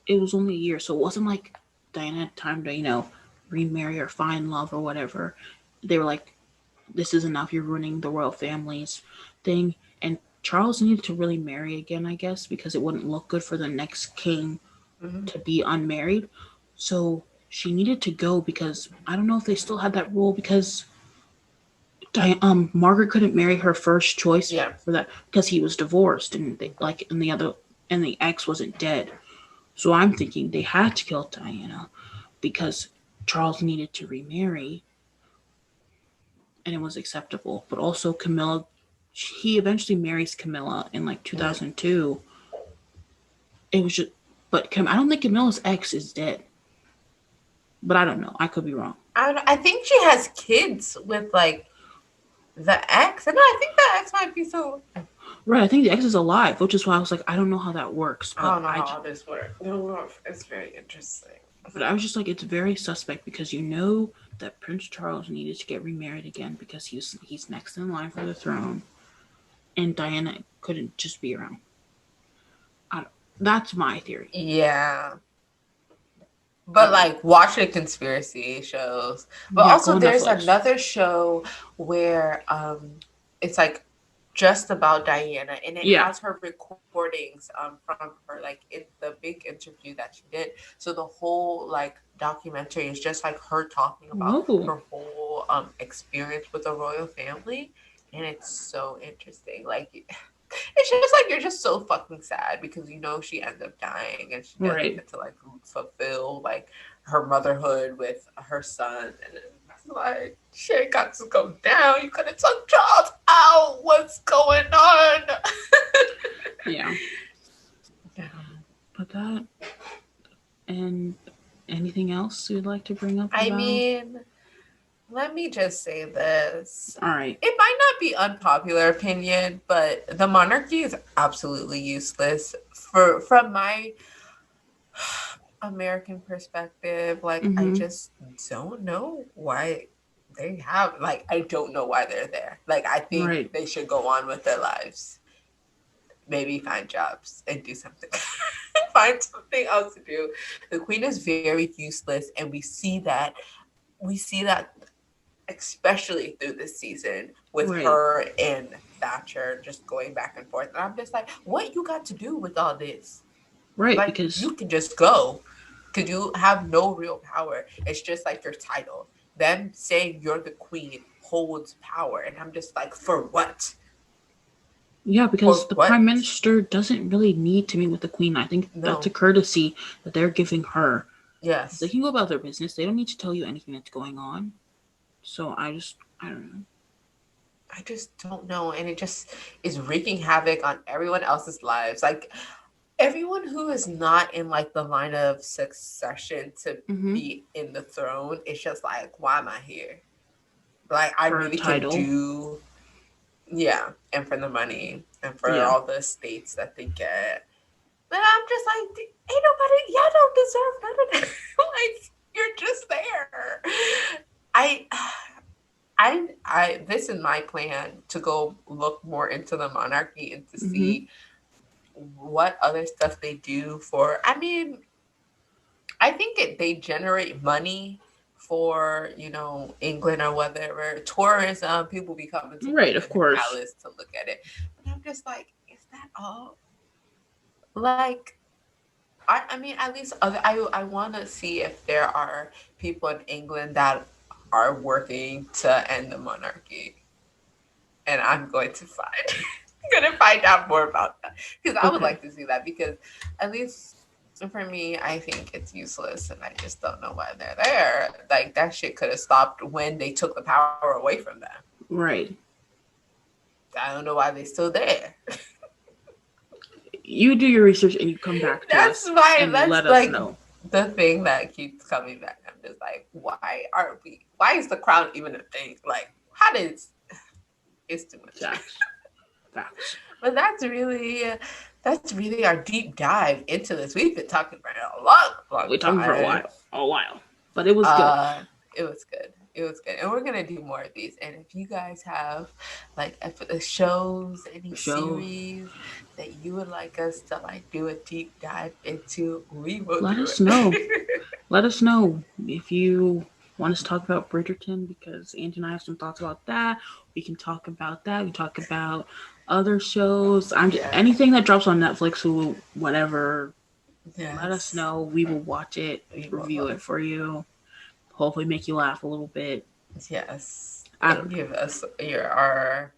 it was only a year, so it wasn't like Diana had time to remarry or find love or whatever. They were like, this is enough. You're ruining the royal family's thing, and Charles needed to really marry again, I guess, because it wouldn't look good for the next king Mm-hmm. to be unmarried. So she needed to go because I don't know if they still had that rule because Margaret couldn't marry her first choice Yeah. for that because he was divorced and the ex wasn't dead. So I'm thinking they had to kill Diana because Charles needed to remarry and it was acceptable. But also Camilla, he eventually marries Camilla in like Mm-hmm. 2002. It was just, but I don't think Camilla's ex is dead. But I don't know. I could be wrong. I think she has kids with like the ex. And I think the ex might be so. Right, I think the ex is alive, which is why I was like, I don't know how that works, I don't know how all this works. No, it's very interesting. but I was just like, it's very suspect because you know that Prince Charles needed to get remarried again because he's next in line for the throne, and Diana couldn't just be around. I don't, that's my theory. Yeah. I But don't know. like watching conspiracy shows. But Yeah, go also on there's Netflix. another show where it's like just about Diana and it Yeah. has her recordings from her like in the big interview that she did. So the whole like documentary is just like her talking about Whoa. her whole experience with the royal family and it's so interesting. Like it's just like you're just so fucking sad because you know she ends up dying and she doesn't Right. get to like fulfill like her motherhood with her son and it's like shit got to go down. You could have took Charles out. What's going on? Yeah. Yeah. But that and anything else you'd like to bring up I about? mean, let me just say this. All right. It might not be unpopular opinion, but the monarchy is absolutely useless for from my American perspective, like I Mm-hmm. just don't know why they have like I don't know why they're there. Like I think Right. they should go on with their lives. Maybe find jobs and do something. Find something else to do. The queen is very useless and we see that especially through this season with Right. her and Thatcher just going back and forth. And I'm just like, what you got to do with all this? Right. Like Because you can just go because you have no real power. It's just like your title. Them saying you're the queen holds power, and I'm just like, for what? yeah, For because the what? prime minister doesn't really need to meet with the queen. I think that's a No. courtesy that they're giving her. They Yes. can go about their business. They don't need to tell you anything that's going on. So I don't know. I just don't know, and it just is wreaking havoc on everyone else's lives. Like everyone who is not in like the line of succession to Mm-hmm. be in the throne, it's just like, why am I here? Like I For a really can title. do. Yeah, and for the money and for Yeah. all the estates that they get. But I'm just like, ain't nobody, y'all don't deserve none of that. Like, you're just there. I, this is my plan to go look more into the monarchy and to Mm-hmm. see what other stuff they do for. I mean, I think they generate money for England or whatever tourism. People be coming to Right. Of Buckingham course. Palace to look at it, but I'm just like, is that all? Like, I mean, at least I want to see if there are people in England that are working to end the monarchy, and I'm going to find. I'm gonna find out more about that because I would Okay. like to see that because at least for me, I think it's useless, and I just don't know why they're there. Like that shit could have stopped when they took the power away from them. Right. I don't know why they're still there. You do your research and you come back to That's us my and that's let us like know. the thing that keeps coming back. I'm just like, why are we? Why is the crown even a thing? Like, how did it's too much? Facts. Facts. But that's really our deep dive into this. We've been talking for a long, long We talking for a time. while. A while. But it was good. Uh, it was good. It was good, and we're gonna do more of these. And if you guys have like shows, any Shows. series that you would like us to like do a deep dive into, we will Let do us know. it. Let us know if you want us to talk about Bridgerton because Angie and I have some thoughts about that. We can talk about that. We can talk about other shows. Yes, Anything that drops on Netflix or whatever. Let us yes, know. We will watch it, we will. review it for you. Hopefully, make you laugh a little bit. Yes, I and don't give us your our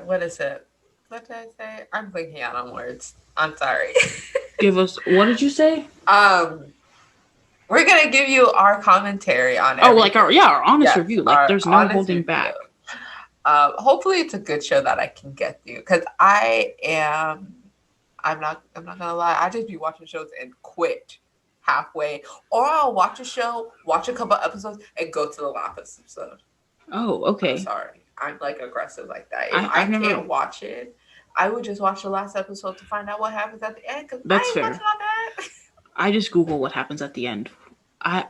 what is it? What did I say? I'm blinking out on words. I'm sorry. give us. What did you say? um, we're gonna give you our commentary on Oh, like our everything. our honest Yes, review. Like our there's no honest holding review. back. Hopefully, it's a good show that I can get through because I am. I'm not gonna lie. I just be watching shows and quit halfway, or I'll watch a show, watch a couple episodes, and go to the last episode. Oh, I'm okay. sorry. I'm like aggressive like that. If I I've never. can't watch it, I would just watch the last episode to find out what happens at the end because I That's ain't watching fair. all that. I just Google what happens at the end. I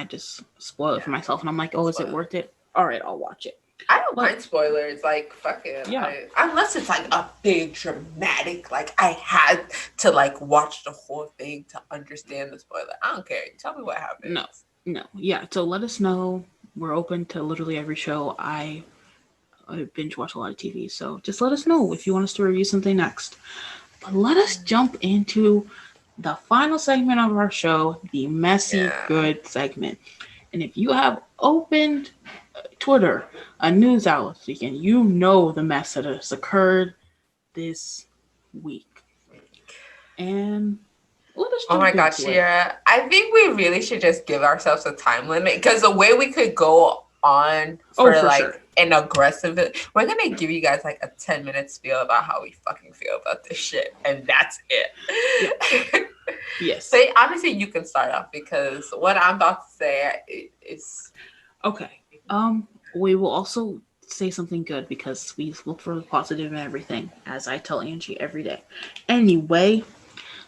just spoil it for Yeah, myself, and I'm like, oh, is it spoiler. worth it? All right, I'll watch it. I don't But mind spoilers. Like fucking, yeah, unless it's like a big dramatic. Like I had to like watch the whole thing to understand the spoiler. I don't care. Tell me what no, happens. no, yeah. So let us know. We're open to literally every show. I binge watch a lot of TV, so just let us know if you want us to review something next. But let us jump into the final segment of our show, the messy Yeah. good segment. And if you have opened Twitter, a news outlet, and you know the mess that has occurred this week. And let us Oh my jump God, into it. Shira. I think we really should just give ourselves a time limit because the way we could go on Oh, for for sure. like an aggressive, we're gonna give you guys like a 10 minute spiel about how we fucking feel about this shit, and that's Yeah. it. Yes. So honestly, you can start off because what I'm about to say is Okay. We will also say something good because we look for the positive in everything, as I tell Angie every day. Anyway,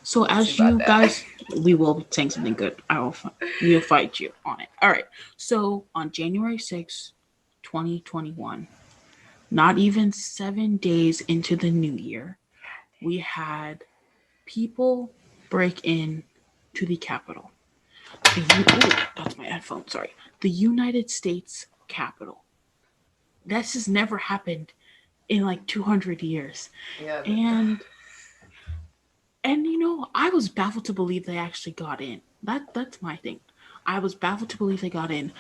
so let's see as about you that. guys, we will be saying something good. We'll fight you on it. All right. So on January 6th, 2021, not even 7 days into the new year, we had people break in to the Capitol. That's my headphone. Sorry, the United States Capitol. This has never happened in like 200 years, Yeah. and I was baffled to believe they actually got in. That's my thing. I was baffled to believe they got in.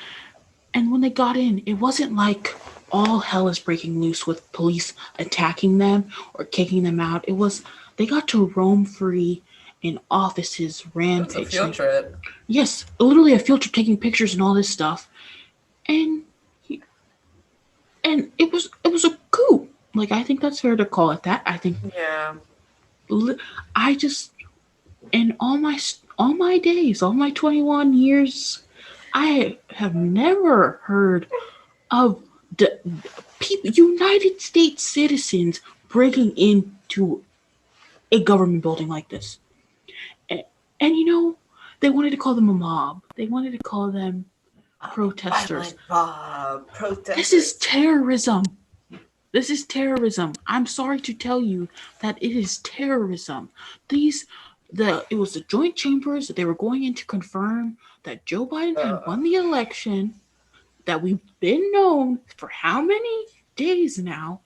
And when they got in, it wasn't like all hell is breaking loose with police attacking them or kicking them out. It was they got to roam free in offices, It was a rampage. field Like, trip. yes, literally a field trip taking pictures and all this stuff. And and it was a coup. Like, I think that's fair to call it that. I think Yeah. I just in all my days, all my 21 years, I have never heard of the people, United States citizens breaking into a government building like this. And, and they wanted to call them a mob. They wanted to call them protesters. Violent mob This is protesters. terrorism. This is terrorism. I'm sorry to tell you that it is terrorism. These it was the joint chambers that they were going in to confirm that Joe Biden had Uh, won the election, that we've been known for how many days now,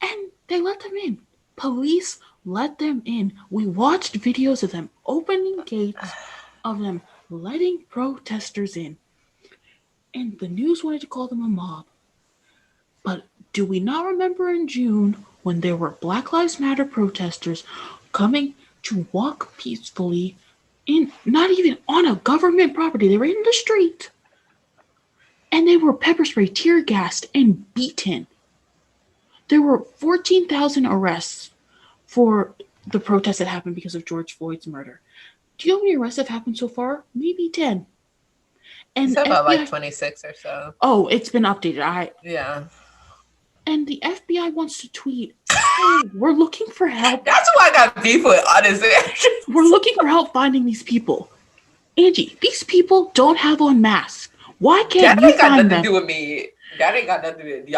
and they let them in. Police let them in. We watched videos of them opening gates, of them letting protesters in, and the news wanted to call them a mob. But do we not remember in June when there were Black Lives Matter protesters coming to walk peacefully in, not even on a government property, they were in the street, and they were pepper spray, tear gassed, and beaten. There were 14,000 arrests for the protests that happened because of George Floyd's murder. Do you know how many arrests have happened so far? Maybe 10. he And said the about like FBI, 26 or so. oh, it's been updated. Yeah. And the FBI wants to tweet, "Hey, we're looking for help. That's why I got beef with, honestly. We're looking for help finding these people." Angie, these people don't have on masks. Why can't That you ain't got find nothing to them? do with me. That ain't got nothing to do with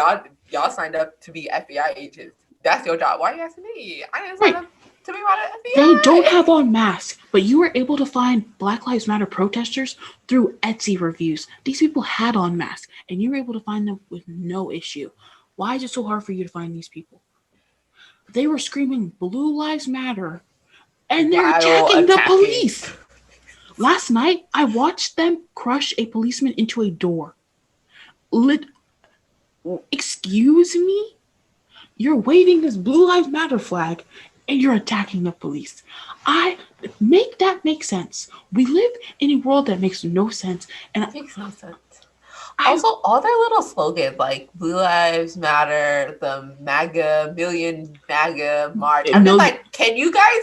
y'all signed up to be FBI agents. That's your job. Why are you asking me? I didn't sign Right. up to be part of the They don't FBI. have on masks, but you were able to find Black Lives Matter protesters through Etsy reviews. These people had on masks, and you were able to find them with no issue. Why is it so hard for you to find these people? They were screaming Blue Lives Matter, and they're While attacking the attacking. police. Last night, I watched them crush a policeman into a door. Excuse me? You're waving this Blue Lives Matter flag and you're attacking the police. I make that make sense. We live in a world that makes no sense, and It makes no sense. I Also, all their little slogans like Blue Lives Matter, the MAGA, Million MAGA March. a I'm just million like, can you guys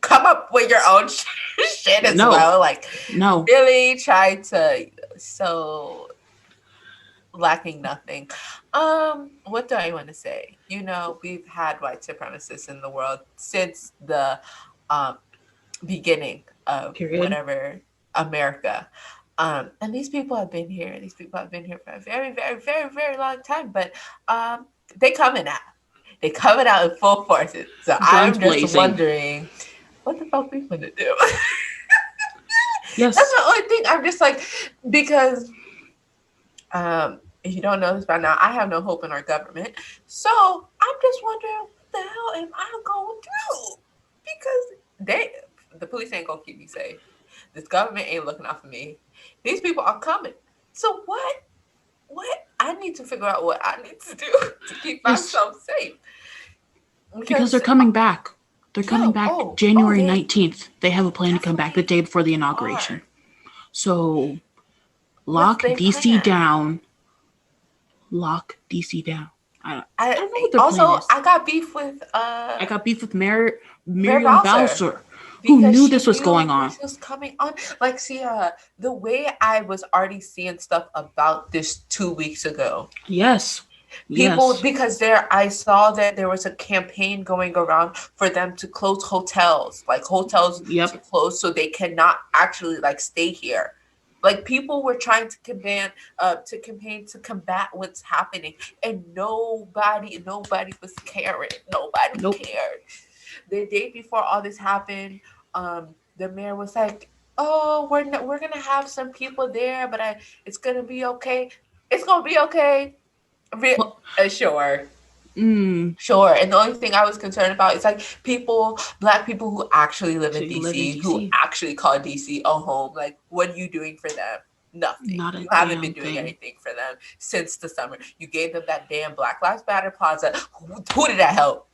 come up with your own shit as no, well? Like, no. really try to. So, lacking nothing. What do I want to say? We've had white supremacists in the world since the um beginning of Period. whatever America. And these people have been here. These people have been here for a very, very, very, very long time. But um, they coming out. They coming out in full forces. So Guns I'm just blazing. wondering, what the fuck we gonna do? That's Yes, the only thing. I'm just like, because if you don't know this by now, I have no hope in our government. So I'm just wondering, what the hell am I going through? Because the police ain't gonna keep me safe. This government ain't looking out for me. These people are coming. So what? What? I need to figure out what I need to do to keep yes, myself safe. because they're Because coming back. They're coming yo, back oh, January they 19th. They have a plan to come back the definitely day before the are. inauguration. So What's lock their DC plan? down. Lock DC down. I I don't know what their plan also is. I got beef with I got beef with Mayor Mayor Miriam Bowser Bowser, who because knew she this was knew going on. this was coming on. Like, see, the way I was already seeing stuff about this 2 weeks ago, Yes, people, yes, because I saw that there was a campaign going around for them to close hotels, like hotels to yep. close so they cannot actually like stay here. Like people were trying to campaign to combat what's happening, and nobody was caring. Nobody Nope. cared. The day before all this happened, the mayor was like, "Oh, we're gonna have some people there, but it's gonna be okay. It's gonna be okay." Well, Sure, mm, sure. And the only thing I was concerned about is like black people who actually live in actually live in DC, who DC. actually call DC a home. Like, what are you doing for them? Nothing. Not You a haven't been damn doing thing. anything for them since the summer. You gave them that damn Black Lives Matter Plaza. Who did that help?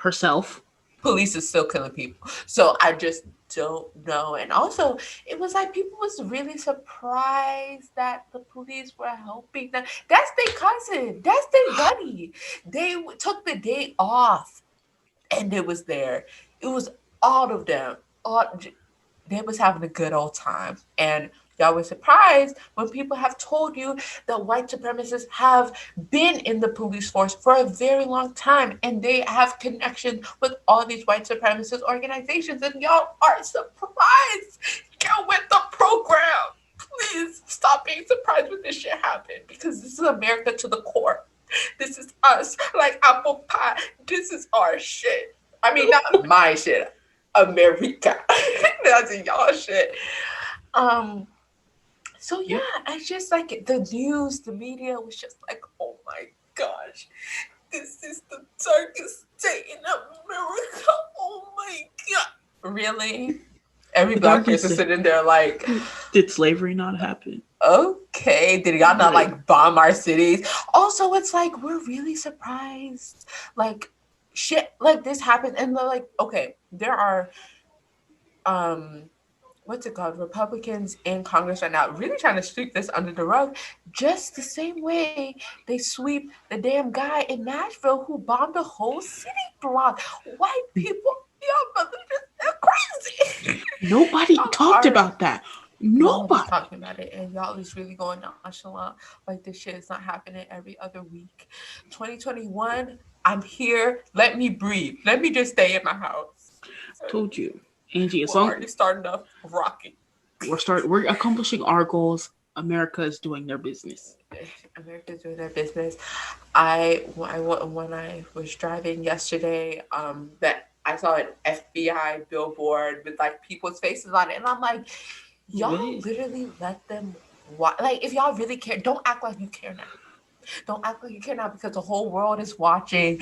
Herself. Police is still killing people. So I just don't know. And also, it was like people was really surprised that the police were helping them. That's their cousin. That's their buddy. They took the day off, and it was there. It was all of them. All they was having a good old time, and y'all were surprised when people have told you that white supremacists have been in the police force for a very long time, and they have connection with all these white supremacist organizations, and y'all are surprised. Get with the program. Please stop being surprised when this shit happened, because this is America to the core. This is us, like apple pie. This is our shit. I mean, not my shit. America. That's y'all shit. Um. So Yep. yeah, it's just like the news, the media was just like, oh my gosh, this is the darkest day in America. Oh my god. Really? Every The black darkest person day. sitting there like, Did slavery not happen? okay, did y'all not Like, like bomb our cities? Also, it's like we're really surprised. Like shit like this happens, and they're like, okay, there are um what's it called? Republicans in Congress right now really trying to sweep this under the rug, just the same way they sweep the damn guy in Nashville who bombed the whole city block. White people, y'all motherfuckers, they're crazy. nobody Y'all talked are about that. nobody's Nobody. talking about it, and y'all is really going nonchalant like this shit is not happening every other week. 2021, I'm here. Let me breathe. Let me just stay in my house. Told you, Angie. As We're long already starting off rocky. we're accomplishing our goals. America is doing their business. America's doing their business. When I was driving yesterday, that I saw an FBI billboard with like people's faces on it, and I'm like, y'all Wait. literally let them. Like, if y'all really care, don't act like you care now. Don't act like you care now, because the whole world is watching.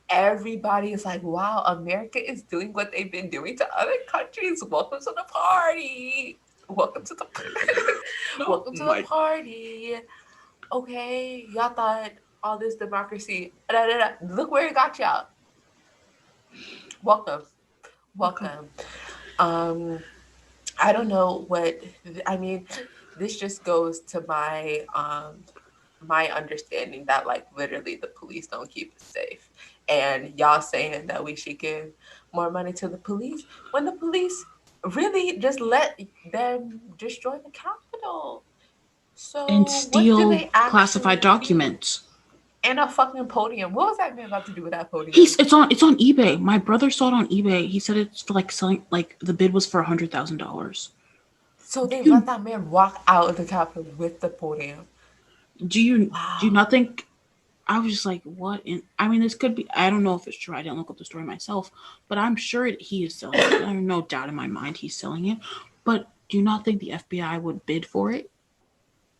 Everybody is like, wow, America is doing what they've been doing to other countries. Welcome to the party. Welcome to the No, welcome to the my party. Okay, y'all thought all this democracy. Da, da, da. Look where it got y'all. Welcome. welcome. Welcome. Um, I don't know what I mean. This just goes to my understanding that like literally the police don't keep us safe. And y'all saying that we should give more money to the police when the police really just let them destroy the Capitol. and So what do steal they classified actually do? documents. And a fucking podium. What was that man about to do with that He's podium? it's on eBay. My brother saw it on eBay. He said it's for like selling, like the bid was for $100,000. So Do they you let that man walk out of the Capitol with the podium. do you Wow. not think? I was just like, what? And I mean, this could be. I don't know if it's true. I didn't look up the story myself, but I'm sure he is selling it. I have no doubt in my mind he's selling it. But do you not think the FBI would bid for it,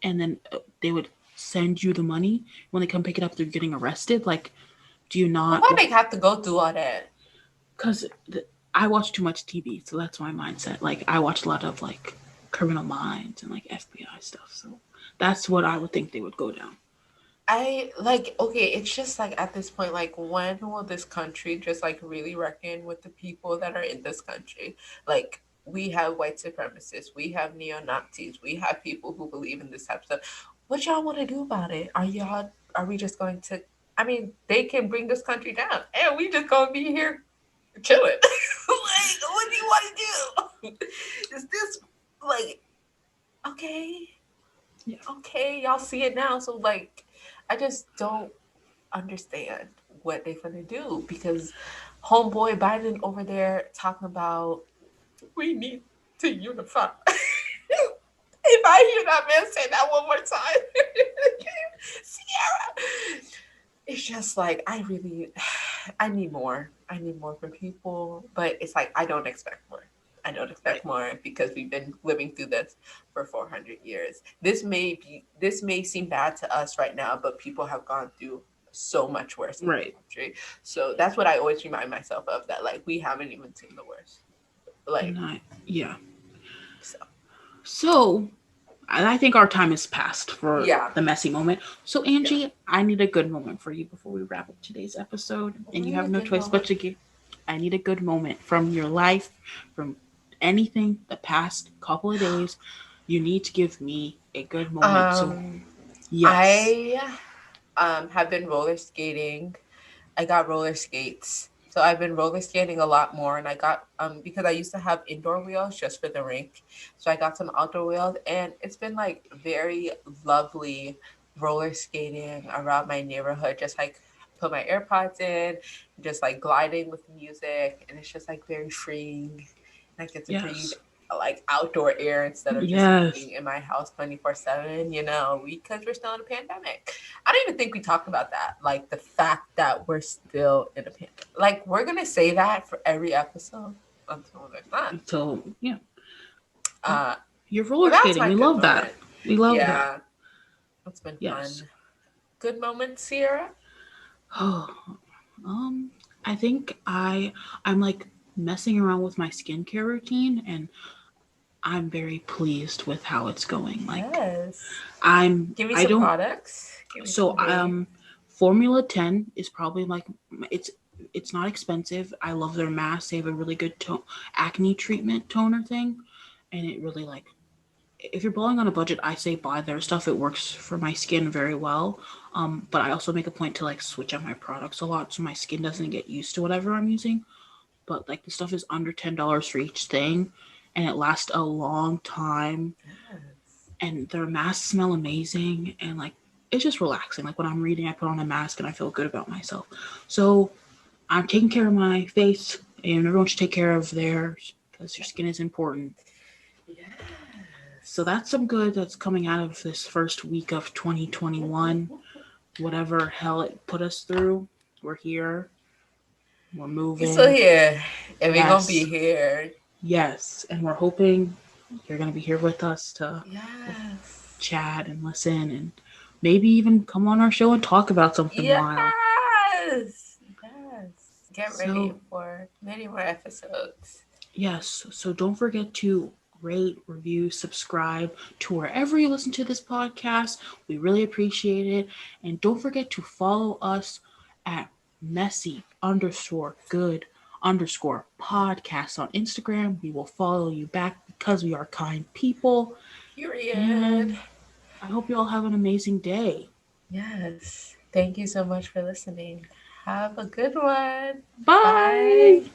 and then they would send you the money when they come pick it up? They're getting arrested. Like, do you But not? why they have to go through all that? Because I watch too much TV, so that's my mindset. Like, I watch a lot of like Criminal Minds and like FBI stuff. So that's what I would think they would go down. I like okay, it's just like at this point, like when will this country just like really reckon with the people that are in this country? Like we have white supremacists, we have neo Nazis, we have people who believe in this type of stuff. What y'all want to do about it? Are we just going to? I mean, they can bring this country down, and we just gonna be here chilling. Like, what do you want to do? Is this like okay? Yeah. Okay, y'all see it now. So like, I just don't understand what they're gonna do because homeboy Biden over there talking about we need to unify. If I hear that man say that one more time, Sierra, it's just like I really, I need more. I need more from people, but it's like I don't expect more. I don't Right. expect more because we've been living through this for 400 years. This may seem bad to us right now, but people have gone through so much worse in this Right. country. So that's what I always remind myself of, that like we haven't even seen the worst. Like And yeah. so. So I think our time is past for Yeah. the messy moment. So Yeah. Angie, I need a good moment for you before we wrap up today's episode, and We you need have a no good choice but moment. to give. I need a good moment from your life, from anything the past couple of days. You need to give me a good moment. So Um yes, I have been roller skating. I got roller skates. So I've been roller skating a lot more, and I got because I used to have indoor wheels just for the rink. So I got some outdoor wheels, and it's been like very lovely roller skating around my neighborhood, just like put my AirPods in, just like gliding with music, and it's just like very freeing. And I get to breathe yes, like outdoor air instead of just yes, being in my house 24/7, because we're still in a pandemic. I don't even think we talked about that. Like the fact that we're still in a pandemic. Like we're gonna say that for every episode until there's not. so yeah, Uh, you're but roller that's skating. my We good love that. moment. We love that. Yeah, it's been fun. Yes. Good moment, Sierra. um, I think I'm like messing around with my skincare routine, and I'm very pleased with how it's going. Like Yes. Give me I some don't products. Give me so some game. Formula 10 is probably like it's it's not expensive. I love their mask. They have a really good acne treatment toner thing, and it really like if you're blowing on a budget, I say buy their stuff. It works for my skin very well. But I also make a point to like switch out my products a lot so my skin doesn't get used to whatever I'm using. But like the stuff is under $10 for each thing, and it lasts a long time. Yes. And their masks smell amazing, and like it's just relaxing. Like when I'm reading, I put on a mask and I feel good about myself. So I'm taking care of my face, and everyone should take care of theirs because your skin is important. So Yes. that's some good that's coming out of this first week of 2021. Whatever hell it put us through, we're here, we're We still moving. here, and we're gonna be Yes, here. yes. And we're hoping you're going to be here with us to Yes. chat and listen and maybe even come on our show and talk about something Yes. wild. Yes. Get ready So, for many more episodes. yes, so don't forget to rate, review, subscribe to wherever you listen to this podcast. We really appreciate it. And don't forget to follow us at messy underscore good underscore podcast on Instagram. We will follow you back because we are kind people. Period. And I hope you all have an amazing day. Yes. Thank you so much for listening. Have a good one. Bye. Bye.